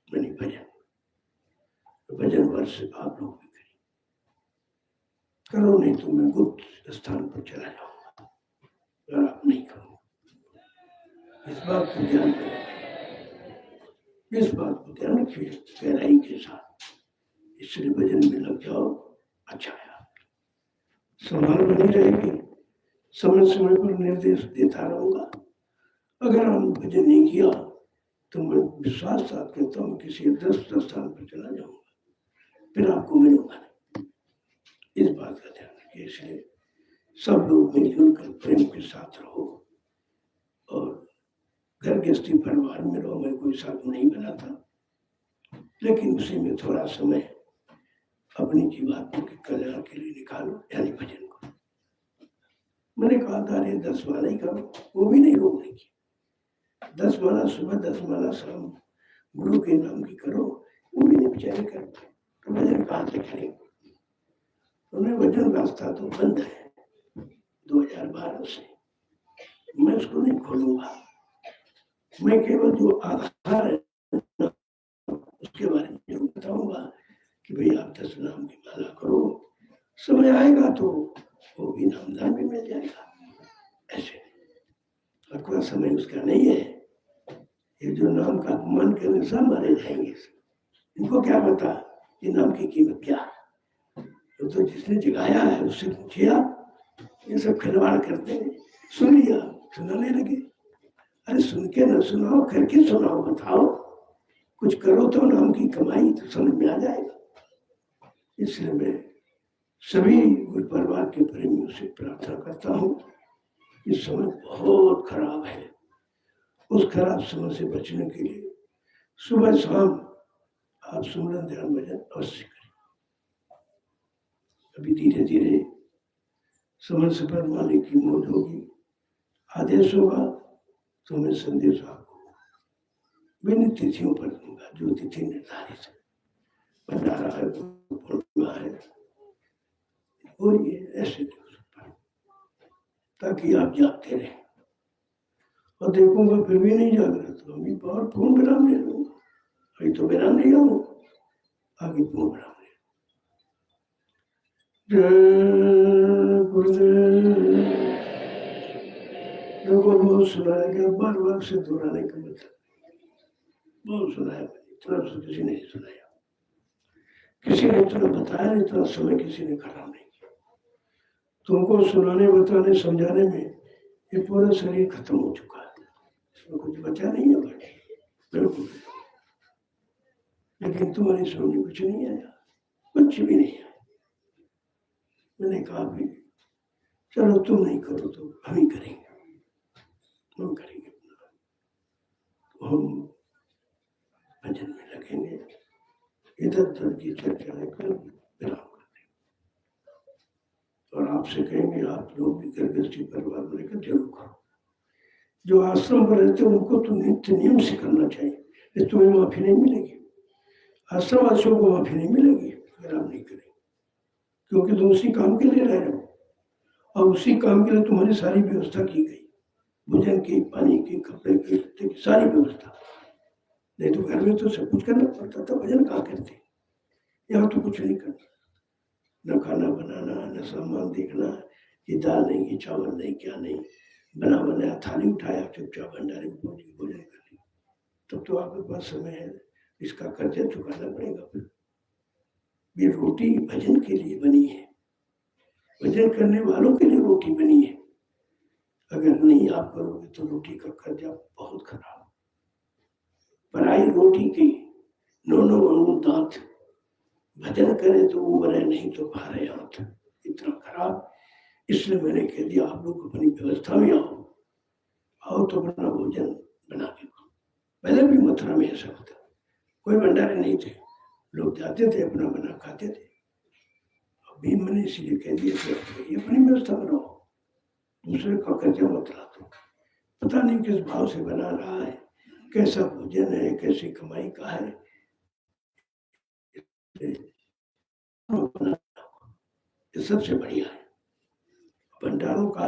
मैंने भजन वर्ष आप लोग भी करें, करो नहीं तो मैं गुप्त स्थान पर चला जाऊंगा। अगर आप नहीं करो इस बात को ध्यान में रखें, इस बात को ध्यान रखिए गहराई के साथ। इसलिए भजन में लग जाओ, अच्छा है, संभाल बनी रहेगी, समय समय पर निर्देश देता रहूंगा। अगर हम भजन नहीं किया तो मैं विश्वास साथ कहता हूँ किसी 10 स्थान पर चला जाऊंगा, फिर आपको मिलूंगा। इस बात का ध्यान रखिए। इसलिए सब लोग मिलजुल कर प्रेम के साथ रहो और घर गृहस्थी परिवार में रहो। मैं कोई साधु नहीं बनाता, लेकिन उसी में थोड़ा समय अपनी जीवात्मा के कल्याण के लिए निकालो, यानी भजन को। मैंने कहा था अरे 10 माला ही करो, वो भी नहीं रोकने की। 10 माला सुबह, 10 माला शाम गुरु के नाम की करो, वो भी नहीं बेचारे कर पाए, तो भजन कहाँ से करेंगे? उन्हें भजन रास्ता तो बंद है 2012 से, मैं उसको नहीं खोलूंगा। मैं केवल जो आधार है उसके बारे में जरूर बताऊंगा कि भाई आप 10 नाम की माला करो, समय आएगा तो वो भी नामदान भी मिल जाएगा। ऐसे और कोई समय उसका नहीं है। ये जो नाम का अपमान करने सब मारे जाएंगे, इनको क्या पता ये नाम की कीमत क्या है? तो जिसने जगाया है उससे पूछिए आप। ये सब खिलवाड़ करते हैं, सुन लिया सुनाने लगे। अरे सुन के ना सुनाओ, करके सुनाओ, बताओ, कुछ करो तो नाम की कमाई तो समझ में आ जाएगा। इसलिए मैं सभी गुरु परिवार के प्रेमियों से प्रार्थना करता हूँ, इस समय बहुत खराब है। उस खराब समय से बचने के लिए सुबह शाम आप सुमरन ध्यान भजन अवश्य करें। अभी धीरे धीरे समय से पर मालिक की मौज होगी, आदेश होगा तो मैं संदेश आपको विभिन्न तिथियों पर दूंगा, जो तिथि निर्धारित है। भंडारा है, पूर्णिमा है, और ये ऐसे पर, ताकि आप जागते रहें। और देखूंगा फिर भी नहीं जाग रहा तो अभी और पूर्ण विराम ले लूंगा। अभी तो विराम लिया हूँ, आगे पूर्ण विराम ले। जय गुरुदेव। लोगों बहुत सुनाया गया, बार बार से दोहराने का मतलब बहुत सुनाया, इतना से किसी ने नहीं सुनाया, किसी ने इतना बताया, इतना समय किसी ने खराब नहीं किया। तुमको सुनाने, बताने, समझाने में ये पूरा शरीर खत्म हो चुका है, इसमें कुछ बचा नहीं है भाई, बिल्कुल। लेकिन तुम्हारी समझ में कुछ नहीं आया, कुछ भी नहीं आया। मैंने कहा भी चलो तुम नहीं करो तो हम ही करेंगे, हम करेंगे। तो हम भजन में लगेंगे, इधर उधर की चर्चा कर विराम कर देंगे और आपसे कहेंगे आप लोग भी घर गृहस्थी परिवार में लेकर जरूर करो। जो आश्रम पर रहते हैं उनको तो नित्य नियम से करना चाहिए, तुम्हें माफी नहीं मिलेगी, आश्रम वासियों को माफी नहीं मिलेगी अगर आप नहीं करेंगे, क्योंकि तुम उसी काम के लिए रह रहे हो और उसी काम के लिए तुम्हारी सारी व्यवस्था की गई, भोजन की, पानी की, कपड़े की, लत्ते की सारी व्यवस्था। नहीं तो घर में तो सब कुछ करना पड़ता था, भजन कहाँ करते? यहाँ तो कुछ नहीं करना, न खाना बनाना, न सामान देखना कि दाल नहीं, कि चावल नहीं, क्या नहीं, बना बनाया थाली उठाया, चुपचाप भंडारे में पहुंच भोजन कर लिया। तब तो आपके पास समय है, इसका कर्जा चुकाना पड़ेगा। ये रोटी भजन के लिए बनी है, भजन करने वालों के लिए रोटी बनी है। अगर नहीं आप करोगे तो रोटी का कर्जा बहुत खराब। पराई रोटी की नोनो अनुदात, भजन करे तो वो बने, नहीं तो भारे हाथ, इतना खराब। इसलिए मैंने कह दिया आप लोग अपनी व्यवस्था में आओ तो अपना भोजन बना के खाओ। पहले भी मथुरा में ऐसा होता, कोई भंडारे नहीं थे, लोग जाते थे अपना बना खाते थे। अभी मैंने इसीलिए कह दिया कि अपनी व्यवस्था बनाओ, दूसरे का कर्जा मत ला दो। पता नहीं किस भाव से बना रहा है, कैसा भोजन है, कैसी कमाई का है, ये सबसे बढ़िया है। भंडारों का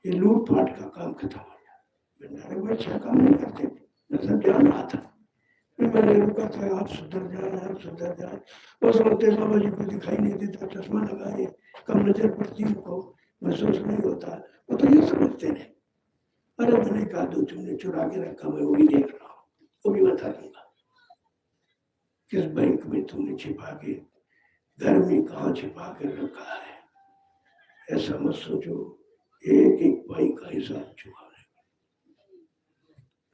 ये लूटपाट का काम खत्म हो गया, भंडारे को अच्छा काम नहीं करते, नजर जान रहा था। फिर मैंने रुका था, आप सुधर जाए, आप सुधर जाए। वो समझते बाबा जी को दिखाई नहीं देता, चश्मा लगाए, कम नजर पड़ती उनको, महसूस नहीं होता, वो तो ये समझते हैं। अरे मैंने कहा दो तुमने चुरा के रखा, मैं वो भी देख रहा हूँ, वो भी बता दूंगा किस बैंक में तुमने छिपा के, घर में कहाँ छिपा के रखा है। ऐसा मत सोचो, एक एक भाई का हिसाब चुका है।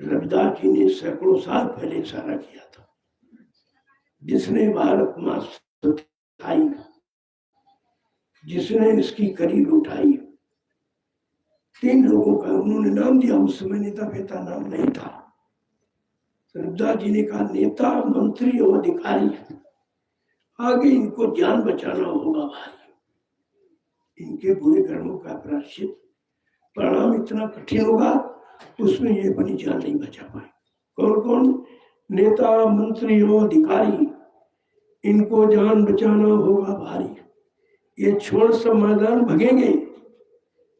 रविदास जी ने सैकड़ों साल पहले इशारा किया था, जिसने भारत माँ सताई, जिसने इसकी करीब उठाई, तीन लोगों का उन्होंने नाम दिया। उस समय नेता फेता नाम नहीं था। रविदास जी ने कहा नेता, मंत्री और अधिकारी, आगे इनको जान बचाना होगा भाई। इनके बुरे कर्मों का प्रायश्चित परिणाम इतना कठिन होगा, उसमें ये बनी जान नहीं बचा पाए। कौन कौन? नेता, मंत्री और अधिकारी, इनको जान बचाना होगा भारी। ये छोड़ सब मैदान भगेंगे,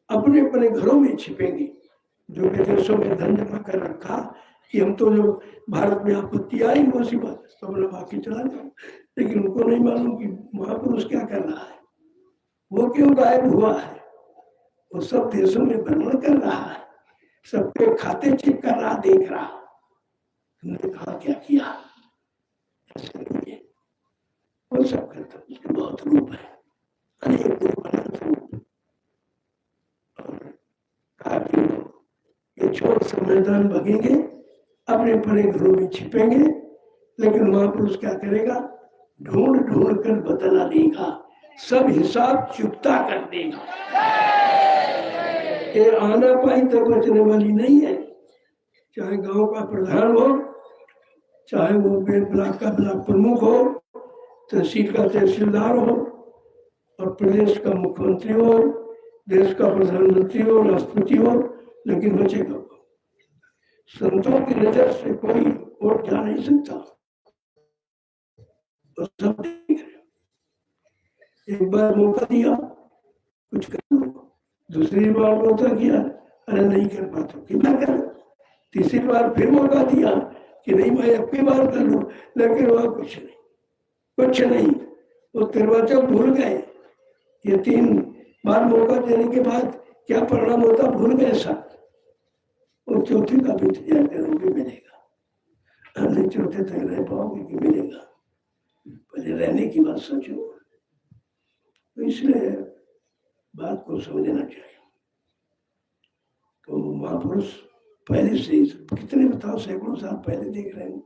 अपने अपने घरों में छिपेंगे। जो विदेशों में धन जमा कर रखा कि हम तो जब भारत में आपत्ति आई मुसीबत तो अपना बाकी चला जाओ, लेकिन उनको नहीं मालूम कि महापुरुष क्या कर रहा है, वो क्यों गायब हुआ है। वो सब देशों में भ्रमण कर रहा है, सबके खाते चेक कर रहा, देख रहा। तुमने कहा क्या किया, ऐसे नहीं है। वो सब करता, उसके बहुत रूप है, अनेक रूप, अनंत रूप। और कहा कि ये छोड़ सब मैदान भगेंगे, अपने अपने घरों में छिपेंगे, लेकिन महापुरुष क्या करेगा, ढूंढ ढूंढ कर बदला देगा, सब हिसाब चुकता कर देगा। ये आना पाई तक बचने वाली नहीं है। चाहे गांव का प्रधान हो, चाहे वो ब्लॉक का ब्लॉक प्रमुख हो, तहसील का तहसीलदार हो, और प्रदेश का मुख्यमंत्री हो, देश का प्रधानमंत्री हो, राष्ट्रपति हो, लेकिन बचेगा। संतों की नजर से कोई वोट जा नहीं सकता। तो सब देख रहे। एक बार मौका दिया कुछ कर लो, दूसरी बार मौका किया, अरे नहीं कर पाते कितना कर, तीसरी बार फिर मौका दिया कि नहीं भाई अब की बार कर लो, लेकिन वहां कुछ नहीं, कुछ नहीं। वो तिरवाचक भूल गए। ये 3 बार मौका देने के बाद क्या परिणाम होता भूल गए सब। और चौथे का भी इंतजार करोगे, मिलेगा। हमने चौथे तक रह पाओगे कि मिलेगा, पहले रहने की बात सोचो। तो इसलिए बात को समझना चाहिए। तो महापुरुष पहले से कितने बताओ, सैकड़ों साल पहले देख रहे हैं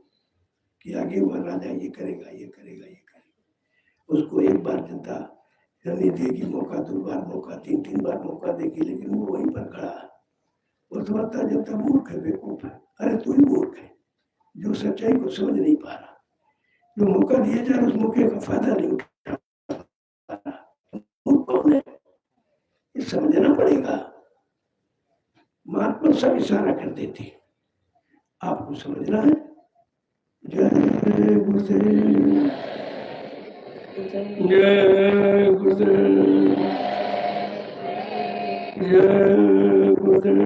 कि आगे वह राजा ये करेगा, ये करेगा, ये करेगा। उसको एक बार जनता नहीं देगी मौका, 2 बार मौका, 3 बार मौका देगी, लेकिन वो वहीं पर खड़ा है। वो समझता जनता मूर्ख है, बेवकूफ है। अरे तू ही मूर्ख है जो सच्चाई को समझ नहीं पा रहा। जो मौका दिया जाए उस मौके का फायदा नहीं उठा पा रहा। मूर्ख कौन है, ये समझना पड़ेगा। महात्मा सब इशारा कर देते, आपको समझना है। जय गुरुदेव, जय गुरुदेव, जय गुरुदेव,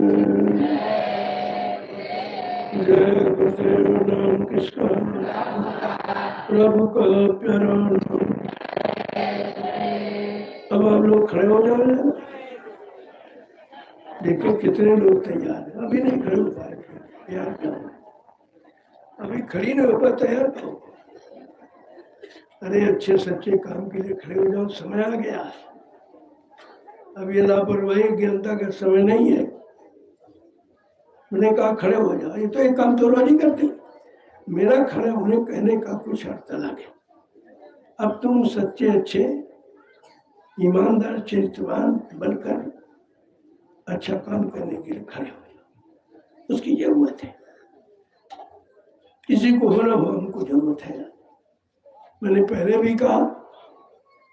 जय गुरुदेव। नाम किसका, प्रभु का प्यारा नाम। अब आप लोग खड़े हो जाओ। देखो कितने लोग तैयार हैं, अभी नहीं खड़े हो पाए, तैयार करो। अभी खड़ी नहीं हो पाए, तैयार करो। अरे अच्छे सच्चे काम के लिए खड़े हो जाओ, समय आ गया है। अब ये लापरवाही ज्ञानता का समय नहीं है। मैंने कहा खड़े हो जाओ, ये तो एक काम तो रोज ही करते। मेरा खड़े होने कहने का कुछ अर्थ अलग है। अब तुम सच्चे अच्छे ईमानदार चरित्रवान बनकर अच्छा काम करने के लिए खड़े हो जाओ, उसकी जरूरत है। किसी को होना हो, हमको जरूरत है। मैंने पहले भी कहा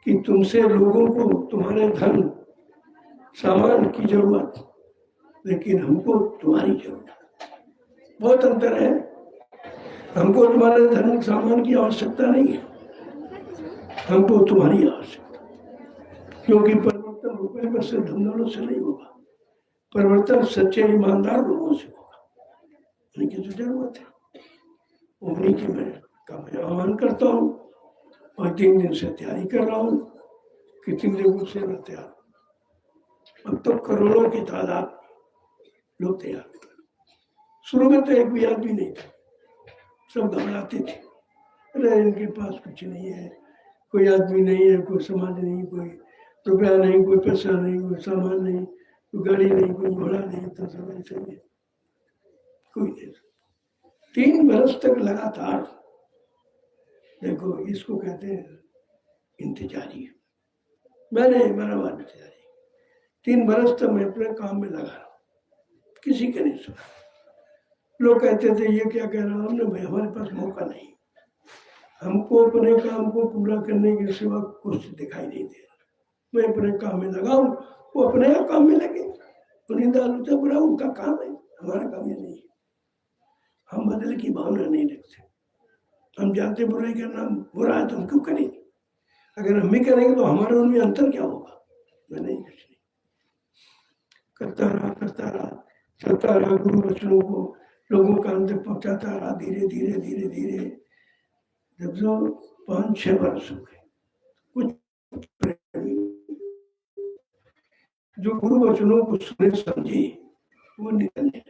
कि तुमसे लोगों को तुम्हारे धन सामान की जरूरत, लेकिन हमको तुम्हारी जरूरत। बहुत अंतर है। हमको तुम्हारे धन सामान की आवश्यकता नहीं है, हमको तुम्हारी आवश्यकता। क्योंकि परिवर्तन रुपए में से, धन दौलत से नहीं होगा। परिवर्तन सच्चे ईमानदार लोगों से होगा। उनकी जो जरूरत है उन्हीं की मैं आह्वान करता हूँ। और 3 दिन से तैयारी कर रहा हूँ कि 3 दिन से मैं तैयार। अब तो करोड़ों की तादाद लोग तैयार हुए। शुरू में तो एक भी आदमी नहीं था, सब घबराते थे, अरे इनके पास कुछ नहीं है, कोई आदमी नहीं है, कोई समाज नहीं, कोई रुपया नहीं, कोई पैसा नहीं, कोई सामान नहीं, कोई गाड़ी नहीं, कोई घोड़ा नहीं, तो सब ऐसे ही कोई नहीं। 3 बरस तक लगातार, देखो इसको कहते हैं इंतजारी। मैंने बराबर इंतजारी, 3 बरस तक मैं अपने काम में लगा रहा, किसी का नहीं सुना। लोग कहते थे ये क्या कह रहा, हमने भाई हमारे पास मौका नहीं, हमको अपने काम को पूरा करने के सिवा कुछ दिखाई नहीं दे रहा। मैं अपने काम में लगा हूँ, वो अपने काम में लगे, निंदा आलोचना बुरा उनका काम है, हमारा काम ये नहीं है। हम बदले की भावना नहीं रखते, हम जानते बुराई करना बुरा है तो हम क्यों करेंगे, अगर हम भी करेंगे तो हमारे उनमें अंतर क्या होगा। मैं नहीं कुछ नहीं करता रहा, चलता रहा, गुरु वचनों को लोगों का अंत पहुंचाता रहा, धीरे धीरे धीरे धीरे। जब जो 5-6 वर्ष हो गए, कुछ प्रेमी जो गुरु वचनों को सुने समझे वो निकलने,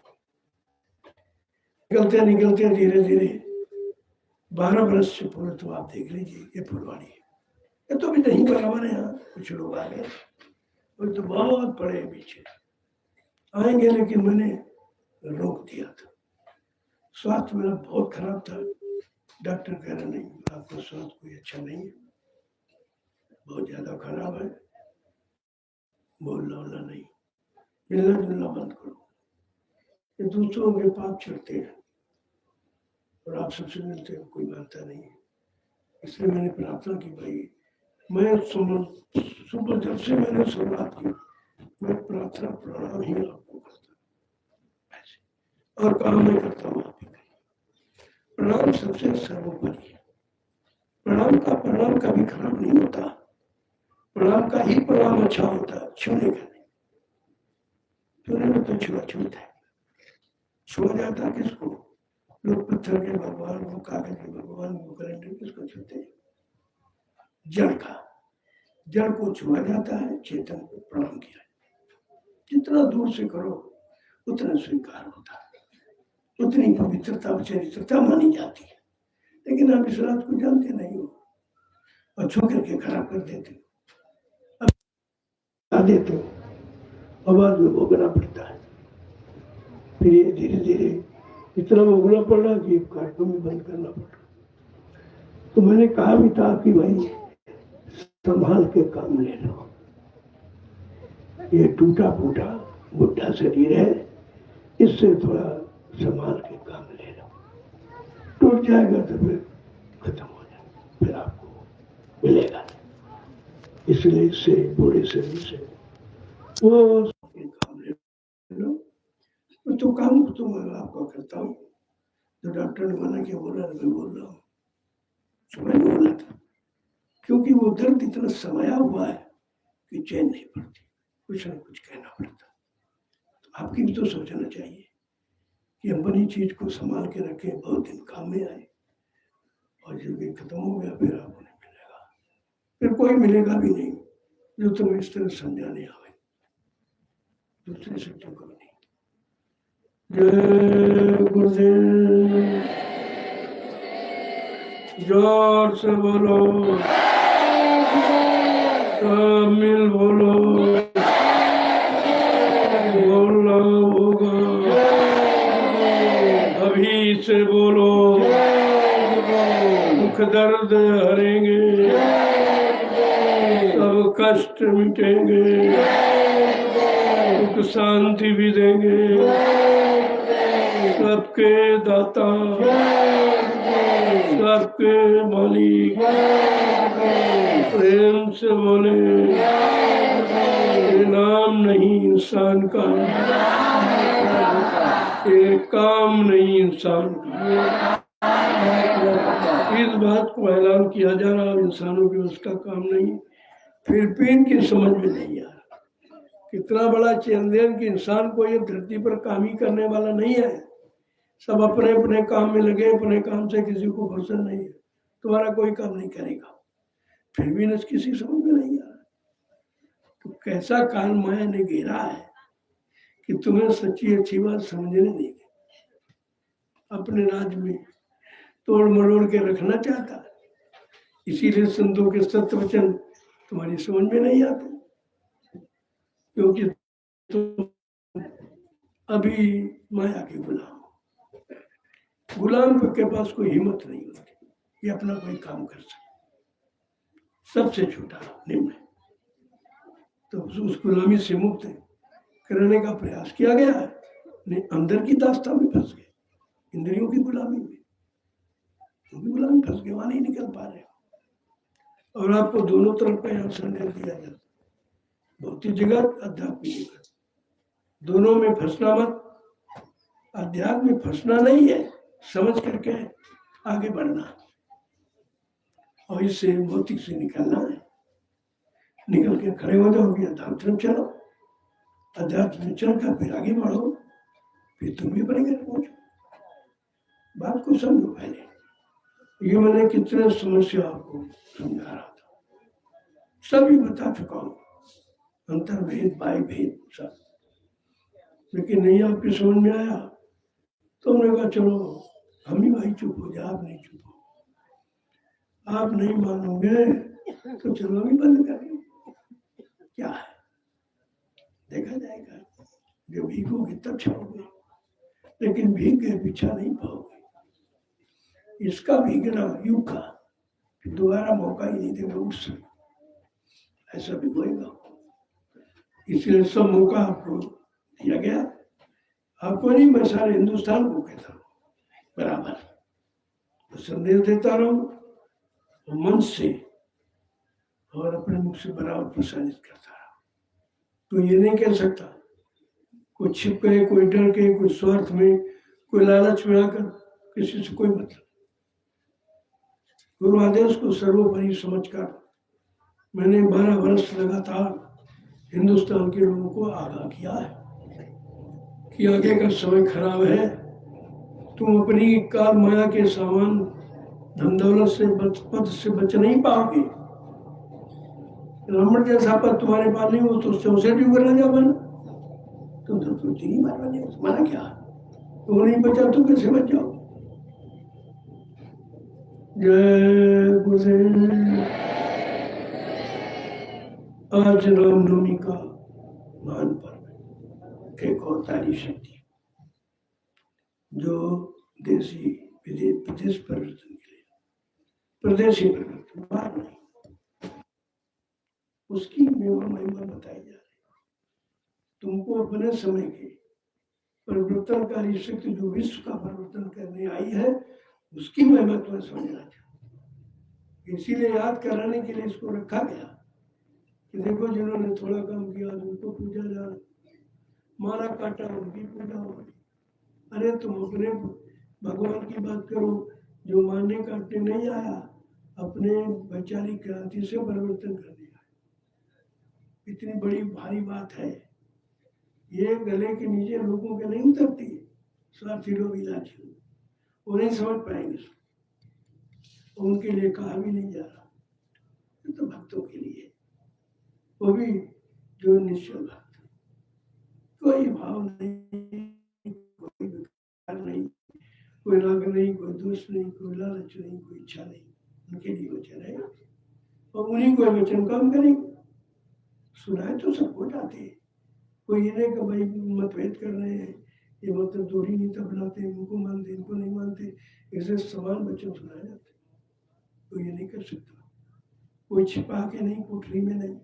निकलते धीरे धीरे 12 वर्ष से पूरे, तो आप देख लीजिए ये फुलवाड़ी है, ये तो भी नहीं बराबर है। यहाँ कुछ लोग आ गए, वो तो बहुत बड़े पीछे आएंगे, लेकिन मैंने रोक दिया था। स्वास्थ्य मेरा बहुत खराब था, डॉक्टर कह रहे नहीं आपका स्वास्थ्य कोई अच्छा नहीं है, बहुत ज्यादा खराब है, बोलना वोलना नहीं, मिलना जुलना बंद करो, ये दूसरों के पाप चढ़ते हैं और आप सबसे मिलते हो, कोई मानता नहीं है। इसलिए मैंने प्रार्थना की, भाई मैं सुबह जब से मैंने शुरुआत की, मैं प्रार्थना प्रणाम ही आपको करता हूँ ऐसे, और काम नहीं करता हूँ आप ही करिए। प्रणाम सबसे सर्वोपरि है, प्रणाम का परिणाम कभी खराब नहीं होता, प्रणाम का ही परिणाम अच्छा होता है, छूने का नहीं। छूने में तो छुआछूत है, छुआ जाता किसको, लोग पत्थर के भगवान को, कागज के भगवान को, कैलेंडर किसको छूते हैं, जड़ को छुआ जाता है, चेतन को प्रणाम किया। जितना दूर से करो उतना स्वीकार होता है, उतनी पवित्रता चरित्रता मानी जाती है। लेकिन आप इस रात को जानते नहीं हो और छू करके खराब कर देते हो, अब देते हो, आवाज में भोगना पड़ता है। फिर ये धीरे धीरे इतना भोगना पड़ा कि कार्यक्रम में बंद करना पड़ा। तो मैंने कहा भी था कि भाई संभाल के काम ले लो, ये टूटा फूटा बुढ़ा शरीर है, इससे थोड़ा संभाल के काम ले लो, टूट जाएगा तो फिर खत्म हो जाएगा, फिर आपको मिलेगा। इसलिए इससे बुरे शरीर से वो काम ले लो। तो काम तो मैं आपका करता हूँ, जो डॉक्टर ने मना किया बोला मैं बोल रहा हूँ, मैं बोला था, क्योंकि वो दर्द इतना समाया हुआ है कि चैन नहीं पड़ती, कुछ न कुछ कहना पड़ता। तो आपकी भी तो सोचना चाहिए कि हम बनी चीज को संभाल के रखें, बहुत दिन काम में आए, और जब ये खत्म हो गया फिर आपको नहीं मिलेगा, फिर कोई मिलेगा भी नहीं जो तुम्हें इस तरह समझाने आवे, दूसरे से तो कभी नहीं। जय गुरुदेव, जोर से बोलो, सब मिल बोलो, बोलना होगा, अभी से बोलो, दुख दर्द हरेंगे, सब कष्ट मिटेंगे, सुख शांति भी देंगे, सबके दाता, सबके मालिक, प्रेम से बोले, ये नाम नहीं इंसान का, ये काम नहीं इंसान का। इस बात को ऐलान किया जा रहा है, इंसानों के उसका काम नहीं, फिलिपीन की समझ में नहीं आ रहा, कितना बड़ा चैलेंज कि इंसान को ये धरती पर काम ही करने वाला नहीं है, सब अपने अपने काम में लगे, अपने काम से किसी को फुर्सत नहीं है, तुम्हारा कोई काम नहीं करेगा, फिर भी न किसी समझ में नहीं आ रहा। तो कैसा काल माया ने घेरा है कि तुम्हें सच्ची अच्छी बात समझने नहीं दी। अपने राज्य में तोड़ मरोड़ के रखना चाहता, इसीलिए संतों के सत्य वचन तुम्हारी समझ में नहीं आते, क्योंकि तुम अभी माया के गुलाम हो। गुलाम के पास कोई हिम्मत नहीं होती ये अपना कोई काम कर सके, सबसे छोटा निम्न है। तो उस गुलामी से मुक्त कराने का प्रयास किया गया है, नहीं अंदर की दास्ता में फंस गए, इंद्रियों की गुलामी में, उनकी गुलामी फंस गए, वहां नहीं निकल पा रहे। और आपको दोनों तरफ का यहाँ संदेश दिया जाता, भौतिक जगत, आध्यात्मिक जगत, दोनों में फंसना मत। अध्यात्म में फंसना नहीं है, समझ करके आगे बढ़ना, और इससे भौतिक से निकलना है। निकल के खड़े हो जाओगे, अध्यात्म तरफ चलो, अध्यात्म में चलकर फिर आगे बढ़ो, फिर तुम भी बड़े पहुंचो। बात को समझो पहले। ये मैंने कितने समस्या आपको समझा रहा था, सभी बता चुका हूँ, अंतर्भेद बाह्य भेद सब, लेकिन नहीं आपके समझ में आया तो हमने कहा चलो हम ही भाई चुप हो जाए, आप नहीं चुप हो। आप नहीं मानोगे तो चलो हम ही बंद कर दें, क्या है देखा जाएगा, जब भीगोगे तब छोड़ोगे, लेकिन भीग गए पीछा नहीं पाओगे। इसका भीगना युग का दोबारा मौका ही नहीं देगा उठ सकता, ऐसा भी होएगा। इसलिए सब मौका आपको दिया गया, आपको नहीं, मैं सारे हिंदुस्तान को कहता हूँ बराबर तो संदेश देता रहूं मन से और अपने मुख से बराबर प्रसारित करता रहा। तो ये नहीं कह सकता कोई छिप के, कोई डर के, कोई स्वार्थ में, कोई लालच में आकर किसी से कोई मतलब। गुरु आदेश को सर्वोपरि समझकर मैंने 12 वर्ष लगातार हिंदुस्तान के लोगों को आगाह किया है कि आगे का समय खराब है, तुम अपनी काल माया के सामान धन दौलत से पद से बच नहीं पाओगे। रावण जैसा पद तुम्हारे पास नहीं हो तो 64 युग राजा बना, तुम तो नहीं मारने, तुम्हारा क्या, तुम नहीं बचा तो कैसे बच जाओ। जय गुरुदेव। आज रामनवमी का महान पर्व, एक अवतारी शक्ति जो देशी विदेश प्रदेश परिवर्तन के लिए, प्रदेशी परिवर्तन बाहर नहीं, उसकी महिमा बताई जा रही। तुमको अपने समय के परिवर्तनकारी शक्ति जो विश्व का परिवर्तन करने आई है, उसकी महिमा तुम्हें समझना चाहिए। इसीलिए याद कराने के लिए इसको रखा गया कि देखो जिन्होंने थोड़ा काम किया उनको पूजा जा, मारा काटा उनकी पूजा हो रही। अरे तुम अपने भगवान की बात करो जो मारने काटने नहीं आया, अपने वैचारिक क्रांति से परिवर्तन कर दिया। इतनी बड़ी भारी बात है, ये गले के नीचे लोगों के नहीं उतरती, स्वार्थी लोग इलाज वो नहीं समझ पाएंगे, उनके लिए कहा भी नहीं जा रहा, तो भक्तों के लिए, वो भी जो निश्चल भक्त, कोई भाव नहीं, कोई विकार नहीं, कोई राग नहीं, कोई दोष नहीं, कोई लालच नहीं, कोई इच्छा नहीं, उनके लिए वचन है। और उन्हीं को वचन काम करेंगे, सुनाए तो सबको जाते हैं। कोई ये नहीं कि भाई मतभेद कर रहे हैं, ये मतलब दोहरी नीति अपनाते, उनको मानते, इनको नहीं मानते, ऐसे समान वचन सुनाए जाते। तो ये नहीं कर सकता, कोई छिपा के नहीं, कोठरी में नहीं,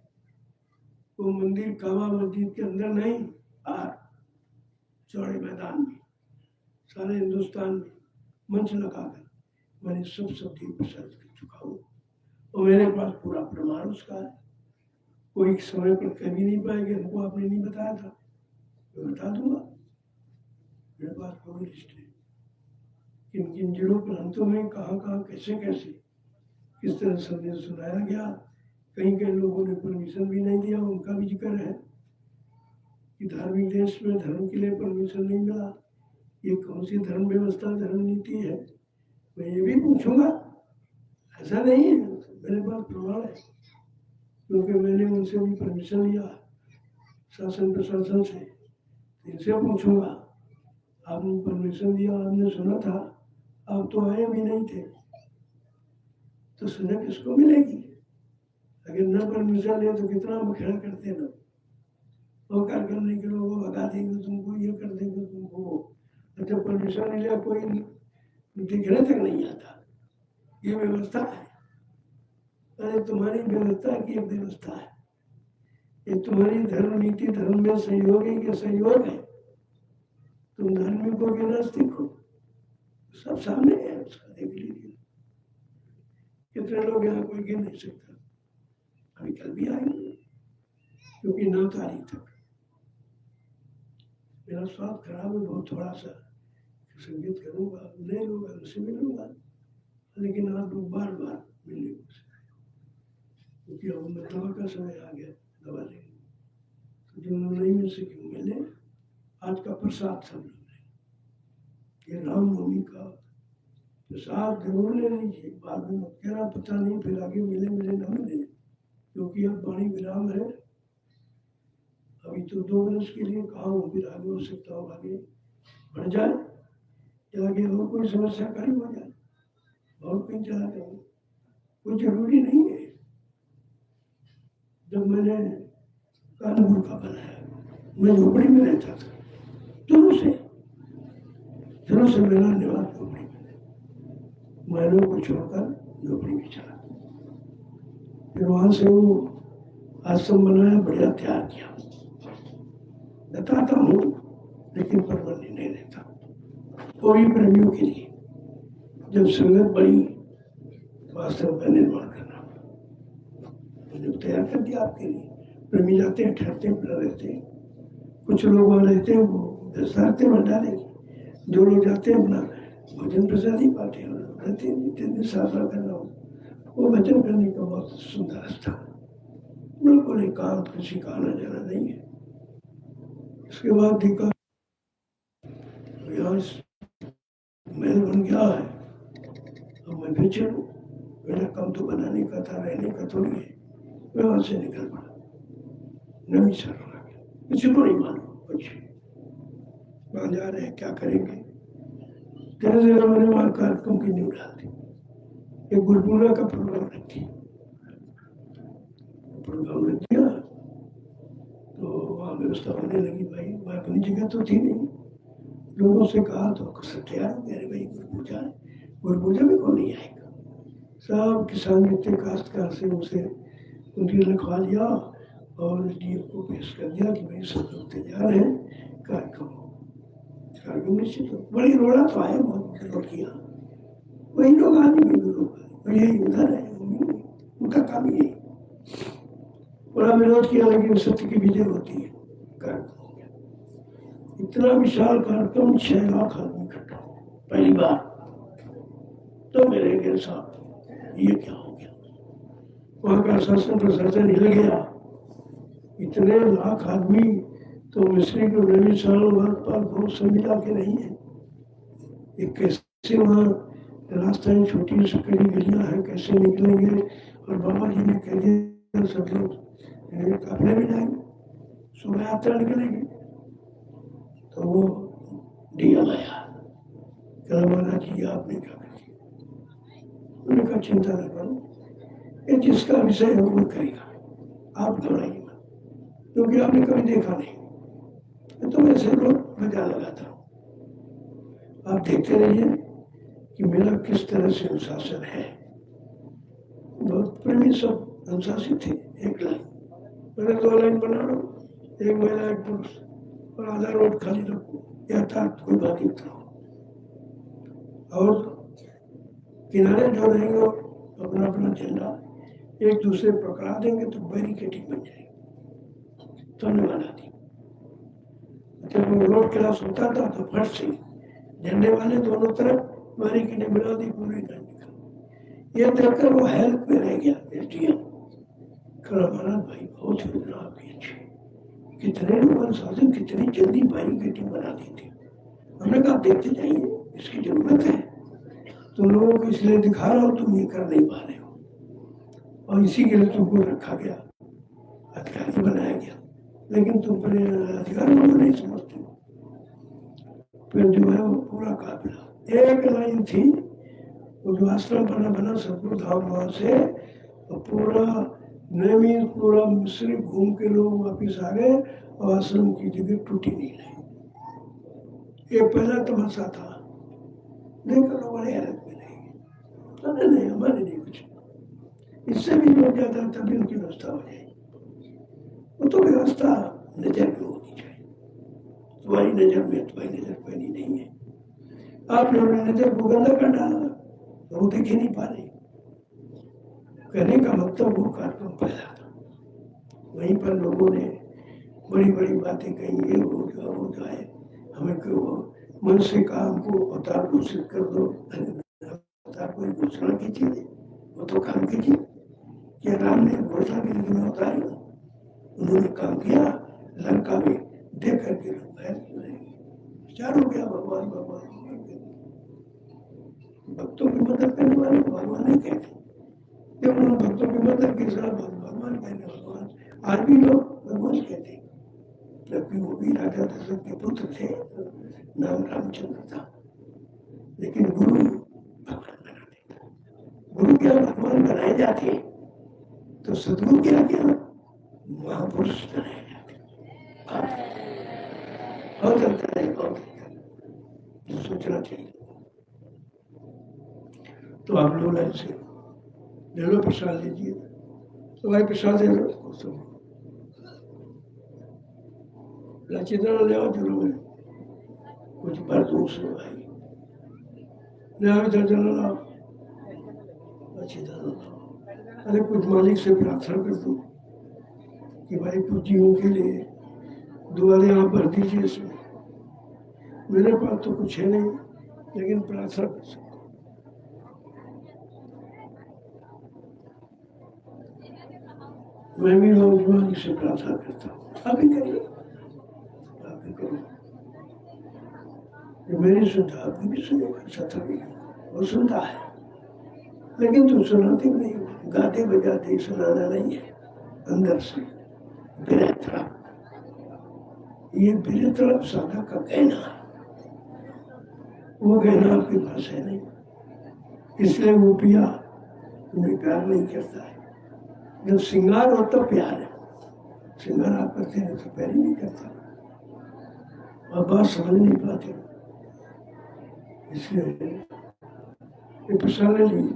वो मंदिर काबा मस्जिद के अंदर नहीं, बाहर चौड़े मैदान में, सारे हिंदुस्तान में मंच लगाकर मैंने सब शब्द प्रसारित कर चुका हूँ, और मेरे पास पूरा प्रमाण उसका है। कोई समय पर कभी नहीं पाएंगे, हमको आपने नहीं बताया था, मैं बता दूंगा, मेरे पास पूरी लिस्ट है, किन किन जिलों प्रांतों में कहाँ कहाँ कैसे कैसे किस तरह संदेश सुनाया गया। कहीं कहीं लोगों ने परमिशन भी नहीं दिया, उनका भी जिक्र है कि धार्मिक देश में धर्म के लिए परमिशन नहीं मिला, ये कौन सी धर्म व्यवस्था, धर्म नीति है, मैं ये भी पूछूंगा। ऐसा नहीं है, मेरे पास प्रमाण है, क्योंकि मैंने उनसे भी परमिशन लिया, शासन प्रशासन से, इनसे पूछूंगा, आपने परमिशन दिया, आपने सुना था, आप तो आए भी नहीं थे, तो सुना किसको मिलेगी? अगर न परमिशन है तो कितना बखेड़ा करते ना, वो कार्य करने के लोग भगा देंगे तुमको, ये कर देंगे तुमको। अच्छा परमिशन नहीं लिया, कोई दिखने तक नहीं आता। ये व्यवस्था है, अरे तुम्हारी व्यवस्था की एक व्यवस्था है, ये तुम्हारी धर्म नीति धर्म में सहयोग है कि सहयोग है? तुम धार्मिक हो कि नास्तिक हो, सब सामने है, उसका देख लीजिए। कितने लोग यहाँ कोई गिन नहीं सकता, अभी कल भी आएंगे, क्योंकि 9 तारीख तक मेरा स्वास्थ्य खराब है बहुत, थोड़ा सा संगीत करूँगा, नहीं लूँगा, उनसे मिलूँगा, लेकिन आप लोग बार बार मिलने को, क्योंकि अब दवा का समय आ गया, दवा लेंगे, तो जो लोग नहीं मिल सके मिले। आज का प्रसाद सब लोग लें, ये रामनवमी का प्रसाद जरूर ले लीजिए, बाद में मत कहना पता नहीं फिर आगे मिले मिले न मिले, क्योंकि अब वाणी विराम है। अभी तो 2 वर्ष के लिए कहा हूँ, फिर आगे हो सकता हूँ आगे बढ़ जाए, या आगे और कोई समस्या खड़ी हो जाए और कहीं चला जाऊँ, कोई जरूरी नहीं है। जब मैंने कानपुर का बनाया, मैं झोपड़ी में रहता था शुरू से मेरा निवास झोपड़ी में, महलों को छोड़कर झोपड़ी में चला, फिर वहां से वो आश्रम बनाया, बढ़िया तैयार किया, बताता हूँ लेकिन परमानेंट नहीं रहता, वो भी प्रेमियों के लिए। जब संगत बड़ी तो आश्रम का निर्माण करना, मैंने तैयार कर दिया आपके लिए। प्रेमी जाते हैं, ठहरते हैं, रहते हैं, कुछ लोग वहाँ रहते हैं, वो दस्तारते भंडारे की, जो लोग जाते हैं अपना भजन प्रसाद ही पाते हैं, रहते हैं 3 दिन साधना करना हो, वो भजन करने का बहुत सुंदर स्थान, बिल्कुल एकांत, किसी का आना जाना नहीं है। इसके बाद देखा यहाँ महल बन गया है, अब मैं फिर चलूँ, मेरा काम तो बनाने का था, रहने का थोड़ी है। मैं वहां से निकल पड़ा, नमी सर हो गया, किसी को नहीं मालूम कुछ, वहां जा रहे हैं, क्या करेंगे। तेरे से मैंने वहां कार्यक्रम की नींव डाल दी, एक गुरुपूरा का प्रोग्राम रख दिया, तो वहाँ व्यवस्था होने लगी। भाई वह अपनी जगह तो थी नहीं, लोगों से कहा तो सब तैयार हो गए, भाई गुरुपूजा में कौन नहीं आएगा। सब किसान जितने काश्तकार से उनसे उनकी लिखवा लिया और डीएम को पेश कर दिया कि भाई सब लोग तैयार हैं, कार्यक्रम निश्चित हो। बड़ी रोड़ा तो आया, बहुत विरोध किया, वही लोग आने में विरोध, यही उधर है, उनका काम यही, बड़ा विरोध किया, लेकिन सत्य की विजय होती है। कार्यक्रम हो गया, इतना विशाल कार्यक्रम, 6 लाख आदमी इकट्ठा हो, पहली बार। तो मेरे के साथ ये क्या हो गया, वहां का शासन प्रशासन हिल गया, इतने लाख आदमी, तो मिस्री को रवि साल बहुत सब मिला के नहीं है। एक कैसे वहाँ रास्ता छोटी सकड़ी गलियां हैं, कैसे निकलेंगे, और बाबा जी ने कह दिया सब लोग काफले में जाएंगे, सुबह यात्रा निकलेगी। तो वो डीएम आया, कहा महाराज जी आपने क्या कर दिया। उन्होंने कहा चिंता न करो, ये जिसका विषय है वो करेगा, आप घबराइए मत, क्योंकि आपने कभी देखा नहीं, तो वैसे लोग बजा लगाता हूँ। आप देखते रहिए कि मेरा किस तरह से अनुशासन है। बहुत प्रेमी सब अनुशासित थे, एक लाइन, मैंने 2 लाइन बना लो, एक महिला एक पुरुष, और आधा रोड खाली रखो, या ताकत कोई बात नहीं हो, और किनारे जो रहेंगे अपना अपना झंडा एक दूसरे पकड़ा देंगे तो बैरिकेडिंग बन जाएगी। तो हमने बना दी, जब वो रोड क्रॉस होता था तो फट से झंडे वाले दोनों तरफ बैरिकेडिंग बना दी, पूरे निकल। ये देखकर वो हेल्प में रह गया एसडीएम, महाराज भाई बहुत योजना आपकी अच्छी, कितने लोग अनुशासन, कितनी जल्दी बैरिकेडिंग बना दी थी। हमने कहा देखते जाइए, इसकी जरूरत है, तुम लोगों को इसलिए दिखा रहा हो, तुम ये कर नहीं पा रहे हो, और इसी के लिए तुमको रखा गया, अधिकारी बनाया गया, लेकिन तुम अपने अधिकारों को नहीं समझते हो। फिर जो है वो पूरा काफिला, एक लाइन थी, वो जो आश्रम बना सतगुरु धाम, वहां से तो पूरा नैमी पूरा मिस्री घूम के लोग वापिस आ गए और आश्रम की जगह टूटी नहीं रही। ये पहला तमाशा था, देखकर लोग बड़े हैरत में नहीं, नहीं हमारे नहीं कुछ, इससे भी लोग जाता तभी उनकी व्यवस्था हो जाएगी। वो तो व्यवस्था नजर में होनी चाहिए, तुम्हारी नजर में तुम्हारी नजर पहनी नहीं है, आप लोगों ने नजर को गंदा कर डाला, वो देख ही नहीं पा रहे। कहने का मतलब वो कार्यक्रम पहला था, वहीं पर लोगों ने बड़ी बड़ी बातें कही, ये हो जाए, हमें क्यों मन से कहा हमको अवतार घोषित कर दो, अवतार कोई घोषणा कीजिए, वो तो काम कीजिए। क्या राम ने घोषणा की लेकिन अवतार उन्होंने काम किया, लंका में देख करके लोग विचार हो गया भगवान भगवान भक्तों की मदद करने वाले भगवान नहीं कहते, जब उन भक्तों की मदद के साथ भगवान कहने, भगवान आज भी लोग भगवान कहते, जबकि वो भी राजा दशरथ के पुत्र थे, नाम रामचंद्र था, लेकिन गुरु भगवान बना देता, गुरु क्या भगवान बनाए जाते तो सदगुरु क्या क्या महापुरुष बनाए जाते। और चलता है और सोचना चाहिए। तो आप लोग ऐसे ले लो, प्रसाद लीजिए, तो भाई प्रसाद दे लो, चित्र ले आओ, चलो कुछ बार दूर से भाई इधर चलो ना, अच्छी तरह। अरे कुछ मालिक से प्रार्थना कर दो कि भाई कुछ जीवों के लिए दुआएं आप भर दीजिए इसमें, मेरे पास तो कुछ है नहीं, लेकिन प्रार्थना कर सकते। मैं भी भगवान से प्रार्थना करता हूँ, अभी करिए, अभी करिए, मेरी सुनता आपकी भी सुनेगा, सत्य भी वो सुनता है, लेकिन तुम सुनाते नहीं हो, गाते बजाते सुनाना नहीं है, अंदर से बिरतरा, ये बिरतरा साधक का कहना है, वो कहना आपके पास है नहीं, इसलिए वो पिया तुम्हें प्यार नहीं करता है। जब श्रृंगार हो तो प्यार है, श्रृंगार आप करते हैं तो प्यार ही नहीं करता, और बात समझ नहीं पाते, इसलिए ये प्रसाद नहीं।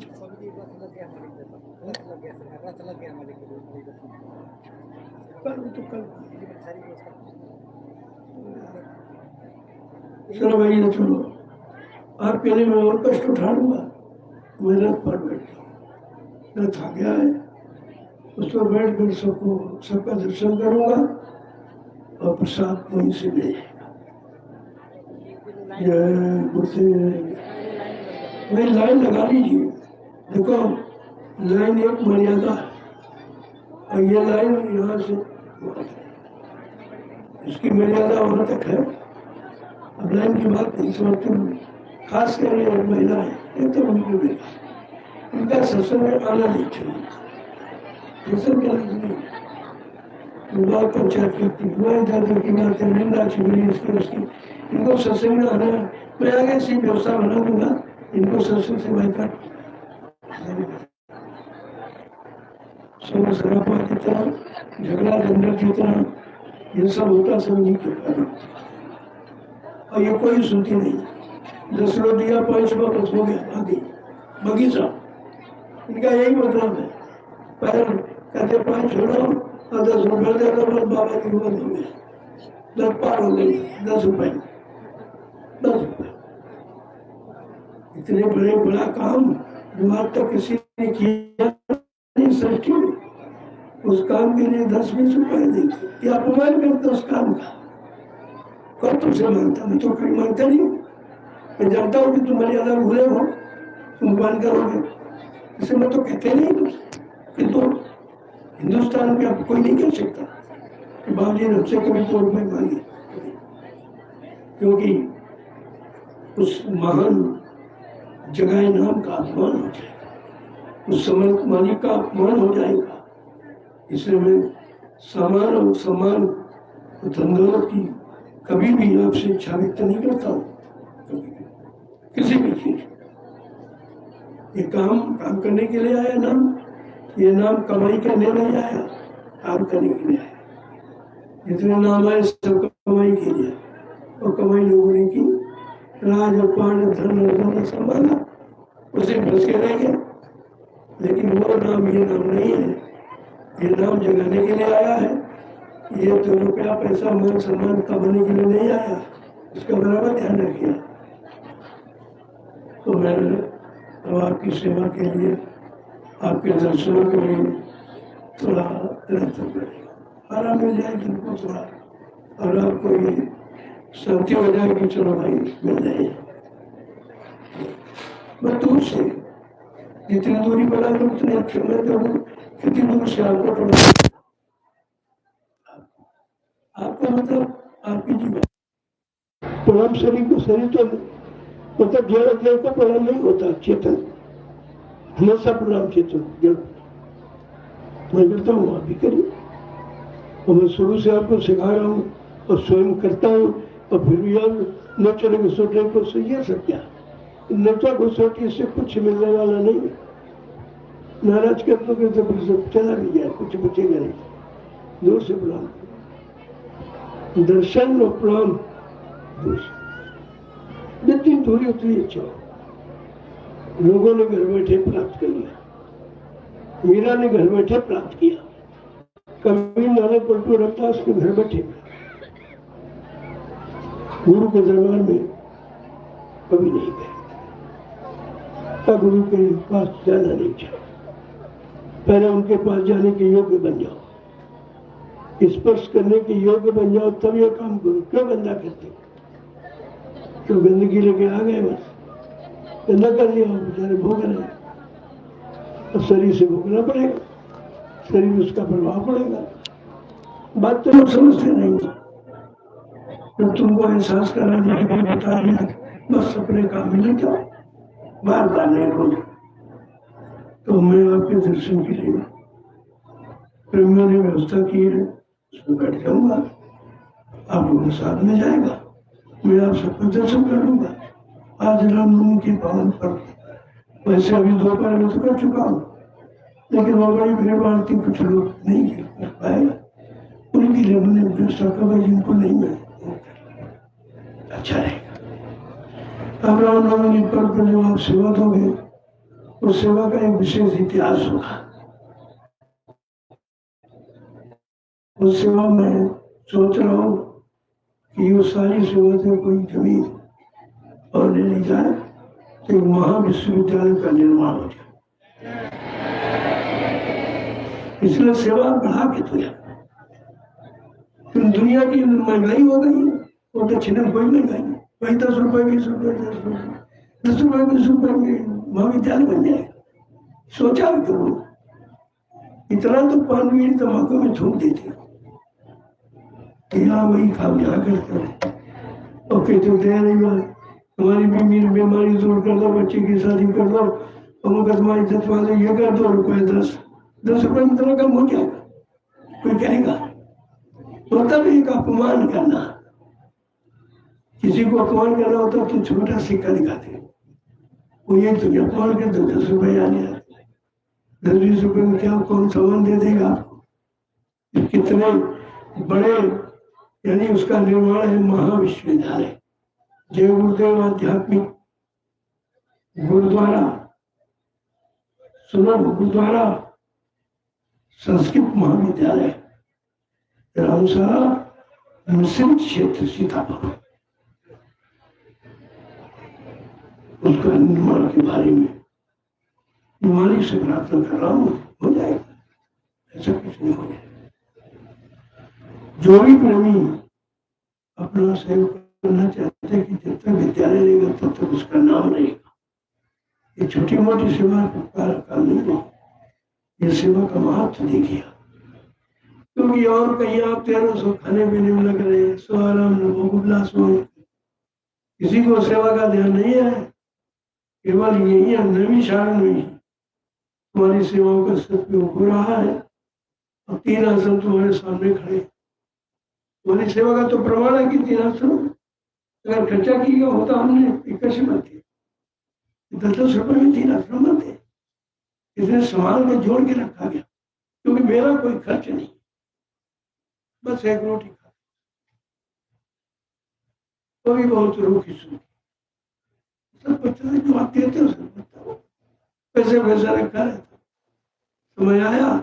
चलो भाई चलो, आपके लिए मैं और कष्ट उठा लूंगा, मैं रथ पर बैठ गया, रथ आ गया है, उस पर बैठ कर सबका दर्शन करूंगा और प्रसाद वहीं से ले जाएगा। वही लाइन लगा लीजिए, देखो लाइन एक मर्यादा है, और ये लाइन यहाँ से इसकी मर्यादा वहां तक है। अब लाइन की बात नहीं समझते हूँ, खास कर ये महिलाएं, ये तो उनको भी इनका सत्संग में आना नहीं चाहिए, सत्संग के नहीं बात पंचायत करती, मैं इधर की बात है, निंदा छिपड़ी इसकी उसकी, इनको सत्संग में आना है, मैं आगे ऐसी व्यवस्था बना दूंगा, इनको सत्संग से बाइकाट सरापा जितना झगड़ा झंझट जितना ये सब होता सब नहीं कर, और ये कोई सुनती नहीं, 10 रोट दिया 5 बस हो गया, आगे बगीचा, इनका यही मतलब है, पहले कहते 5 छोड़ो और 10 रुपये दे दो, बस बाबा की उम्र हो गया, 10 पार हो गई, 10 रुपये, 10 रुपये, इतने बड़े बड़ा काम जो आज तक किसी ने किया नहीं सृष्टि में, उस काम के लिए 10-20 रुपये देते, ये अपमान करते उस काम का, कौन तुमसे मानता? मैं तो कहीं मानता नहीं हूँ, मैं जानता हूँ कि तुम मर्यादा भूले हो, तुम मान करोगे, इसे मैं तो कहते नहीं तुमसे, कि तो हिंदुस्तान में अब कोई नहीं कह सकता कि बाबू जी ने हमसे कभी 2 रुपये मांगे, क्योंकि उस महान जगह नाम का अपमान हो जाएगा, उस समय मालिक का अपमान हो जाएगा, इसलिए मैं सामान और सम्मान धन दौलत की कभी भी आपसे इच्छा व्यक्त नहीं करता हूँ, किसी भी चीज। ये काम करने के लिए आया नाम, ये नाम कमाई करने नहीं आया, काम करने के लिए आया। जितने नाम आए सब कमाई के लिए, और कमाई लोगों ने की, राज और पान धन और दोनों संभाला, उसे बस के रह गए। लेकिन वो नाम ये नाम नहीं है, ये नाम जगाने के लिए आया है। ये 2 रुपया पैसा मान सम्मान कमाने के लिए नहीं आया, इसका बराबर ध्यान रखिए। तो मैं अब आपकी सेवा के लिए, आपके दर्शनों के लिए थोड़ा प्रयत्न करेगा, आराम मिल जाए जिनको थोड़ा, और आपको ये शांति हो जाए कि चलो भाई मिल जाए। मैं दूर से जितनी दूरी बना लो उतने अच्छे, मैं तो कितनी दूर से आपको पढ़ा, आपका मतलब आपकी जीवन प्रणाम शरीर को, शरीर तो मतलब जड़ जड़ को प्रणाम नहीं होता, चेतन हमेशा प्रणाम चेतन जड़ मैं करता हूँ, आप भी करिए। और मैं शुरू से आपको सिखा रहा हूँ और स्वयं करता हूँ, और फिर भी आप न चलेंगे सोचने को सही है सब क्या नचा को सोचिए, इससे कुछ मिलने वाला नहीं है। नाराज कर दोगे तो फिर सब चला भी जाए, कुछ बचेगा नहीं। दूर से प्रणाम, दर्शन और प्रणाम दूर से, जितनी दूरी उतनी अच्छा। लोगों ने घर बैठे प्राप्त कर लिया, मीरा ने घर बैठे प्राप्त किया, कभी नाना पलटू रविदास के घर बैठे, गुरु के दरबार में कभी नहीं गए, गुरु के पास जाना नहीं चाहिए। पहले उनके पास जाने के योग्य बन जाओ, स्पर्श करने के योग्य बन जाओ, तब ये काम करो। क्यों गंदा करते, तो गंदगी लेके आ गए, बस गंदा कर लिया, बेचारे भोग रहे, और शरीर से भोगना पड़ेगा, शरीर उसका प्रभाव पड़ेगा। बात तो लोग समझते नहीं, तो तुमको एहसास करा दिया, बता दिया, बस अपने काम में लग जाओ, बार बार नहीं बोलो। तो मैं आपके दर्शन के लिए प्रेमियों ने व्यवस्था की है, उसमें बैठ जाऊंगा, आप लोगों के साथ में जाएगा, मैं आप सबका दर्शन कर लूंगा। आज रामनवमी के पावन पर्व, वैसे अभी दोपहर में तो कर चुका हूँ, लेकिन वो बड़ी भीड़ भाड़ थी, कुछ लोग नहीं कर पाएगा, उनके लिए मैंने व्यवस्था कर, जिनको नहीं मिले अच्छा रहेगा। अब रामनवमी पर्व पर जो आप सेवा दोगे, उस सेवा का एक विशेष इतिहास होगा। उस सेवा में सोच रहा हूँ कि वो सारी सेवा से कोई जमीन और ले ली जाए, तो महाविश्वविद्यालय का निर्माण हो जाए, इसलिए सेवा बढ़ा के तो जाए। दुनिया की महंगाई हो गई है, वो तो छिन्न कोई महंगाई, वही 10 रुपए 20 रुपए 10 रुपए 20 रुपए में महाविद्यालय बन जाएगा। सोचा भी करो, इतना तो पान बीड़ी तम्बाकू में थूक देते कि हाँ वही काम यहाँ करते हैं, और कहते दे रही बात तुम्हारी बीमारी दूर कर दो, बच्चे की शादी कर दो, और तुम्हारी इज्जत वाले ये कर दो, रुपए 10 रुपए में इतना कम हो जाएगा, कोई कहेगा। मतलब एक अपमान करना, किसी को अपमान करना होता तो छोटा सिक्का दिखाते, वो ये तो अपमान कर दो, 10 रुपए आने आते, 10-20 रुपए में क्या कौन सामान दे देगा आपको। कितने बड़े, यानी उसका निर्माण है महाविश्वविद्यालय, जय गुरुदेव आध्यात्मिक गुरुद्वारा, सुनो गुरुद्वारा संस्कृत महाविद्यालय, रामसरा मिश्रित क्षेत्र सीतापुर, उसका निर्माण के बारे में बीमारी से प्रार्थना कर रहा हूँ, हो जाएगा, ऐसा कुछ नहीं हो जाएगा। जो भी प्रेमी अपना सेवा करना चाहते हैं कि जब तक विद्यालय रहेगा तब तक उसका नाम रहेगा। ये छोटी मोटी सेवा का काम नहीं है, ये सेवा का महत्व देखिए, क्योंकि और कहीं आप 1300 खाने पीने में लग रहे हैं, सो आराम उल्लास हो, किसी को सेवा का ध्यान नहीं है। केवल यही है नवी शारण में तुम्हारी सेवाओं का सदुपयोग हो रहा है, और 3 आश्रम तुम्हारे सामने खड़े, तुम्हारी सेवा का तो प्रमाण है कि 3 आश्रम अगर खर्चा किया होता हमने कैसे बनती, 10-10 रुपए में 3 आश्रम थे, इसने संभाल के जोड़ के रखा गया, क्योंकि मेरा कोई खर्च नहीं, बस एक रोटी खा, तो भी बहुत रूखी सूखी। सब बच्चे जो आप देते हो सब बताओ, पैसे पैसा रखा रहता, समय आया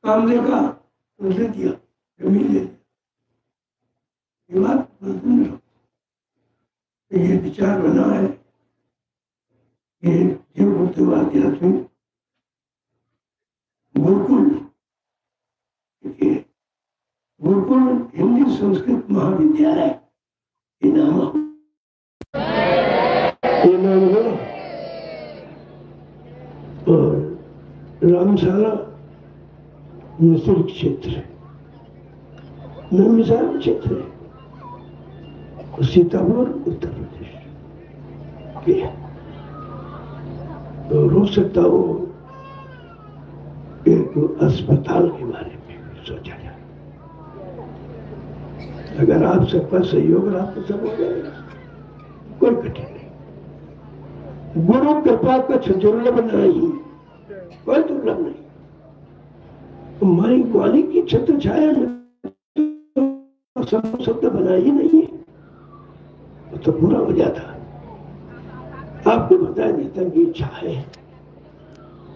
काम देखा तो दे दिया, जमीन दे दिया। ये बात सुन लो, ये विचार बना है, ये जीव बुद्ध आध्यात्मिक गुरुकुल, गुरुकुल हिंदी संस्कृत महाविद्यालय ये नाम है। और रामशाला मिश्र क्षेत्र है, नैमिषारण्य क्षेत्र है, सीतापुर उत्तर प्रदेश। तो हो सकता हो एक अस्पताल के बारे में सोचा जाए, अगर आप सबका सहयोग रहा तो सब हो जाएगा, कोई कठिन नहीं। गुरु कृपा कुछ दुर्लभ नहीं, कोई दुर्लभ नहीं। हमारी ग्वाली की छत्र छाया में सब शब्द बना ही नहीं है तो पूरा हो जाता। आपको बता देता कि इच्छा है,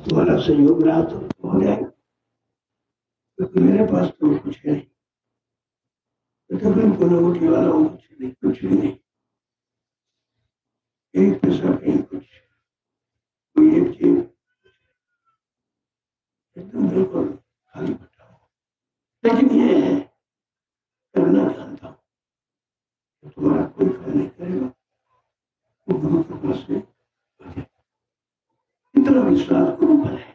तुम्हारा सहयोग रहा तो हो जाएगा, क्योंकि मेरे पास तो कुछ है नहीं, तो को नोटी वाला हूँ, कुछ भी नहीं, एक पैसा कहीं कुछ, कोई एक चीज एकदम बिल्कुल खाली बैठा हूँ। लेकिन ये है करना जानता हूँ, तुम्हारा कोई काम नहीं करेगा, वो गुरु के पास से इतना विश्वास गुरु पर है,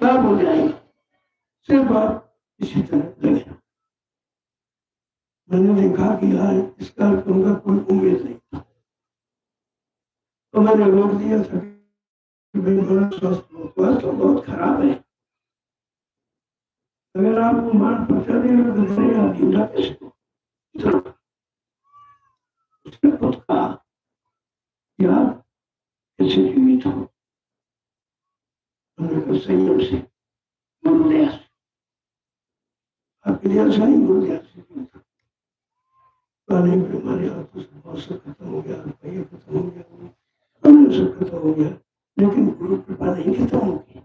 सब हो जाएगा। सिर्फ आप इसी तरह लगे। मैंने देखा कि यार इस कार्यक्रम का कोई उम्मीद नहीं था, तो मैंने रोक दिया था कि भाई मेरा स्वास्थ्य बहुत खराब है, अगर आपको मान पहुंचा देगा तो करेगा जिंदा कैसे हो। उसने खुद कहा कि आप कैसे जीवित हो, उन्होंने संयम से, गुरुदया से, आपके दया से नहीं, गुरुदया से पानी में हमारे हाथों से बहुत सब खत्म हो गया, रुपये खत्म हो गया, हमने सब खत्म हो गया, लेकिन गुरु कृपा नहीं खत्म होगी,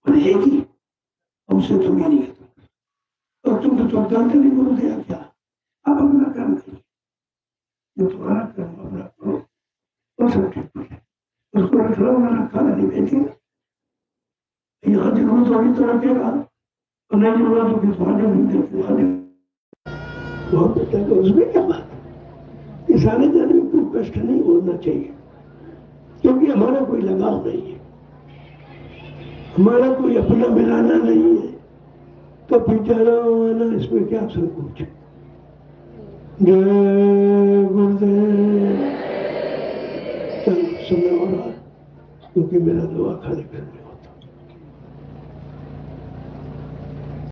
रहेगी, हमसे तुम ही नहीं खत्म। और तुम तो जानते नहीं गुरु दया क्या, आप अपना कर्म करिए, जो तुम्हारा कर्म अपना करो तो सब ठीक हो जाए। उसको रखना वाला खाना नहीं भेजेगा, यहाँ जरूरत होगी तो रखेगा, और नहीं जरूरत होगी तो आगे नहीं देते, बहुत बेटा है, उसमें क्या बात है। इस आने जाने में कोई कष्ट नहीं होना चाहिए, क्योंकि हमारा कोई लगाव नहीं है, हमारा कोई अपना मिलाना नहीं है, तो फिर जाना आना इसमें क्या संकोच। जय गुरुदेव। चलो समय हो रहा है, क्योंकि मेरा दवा खाने का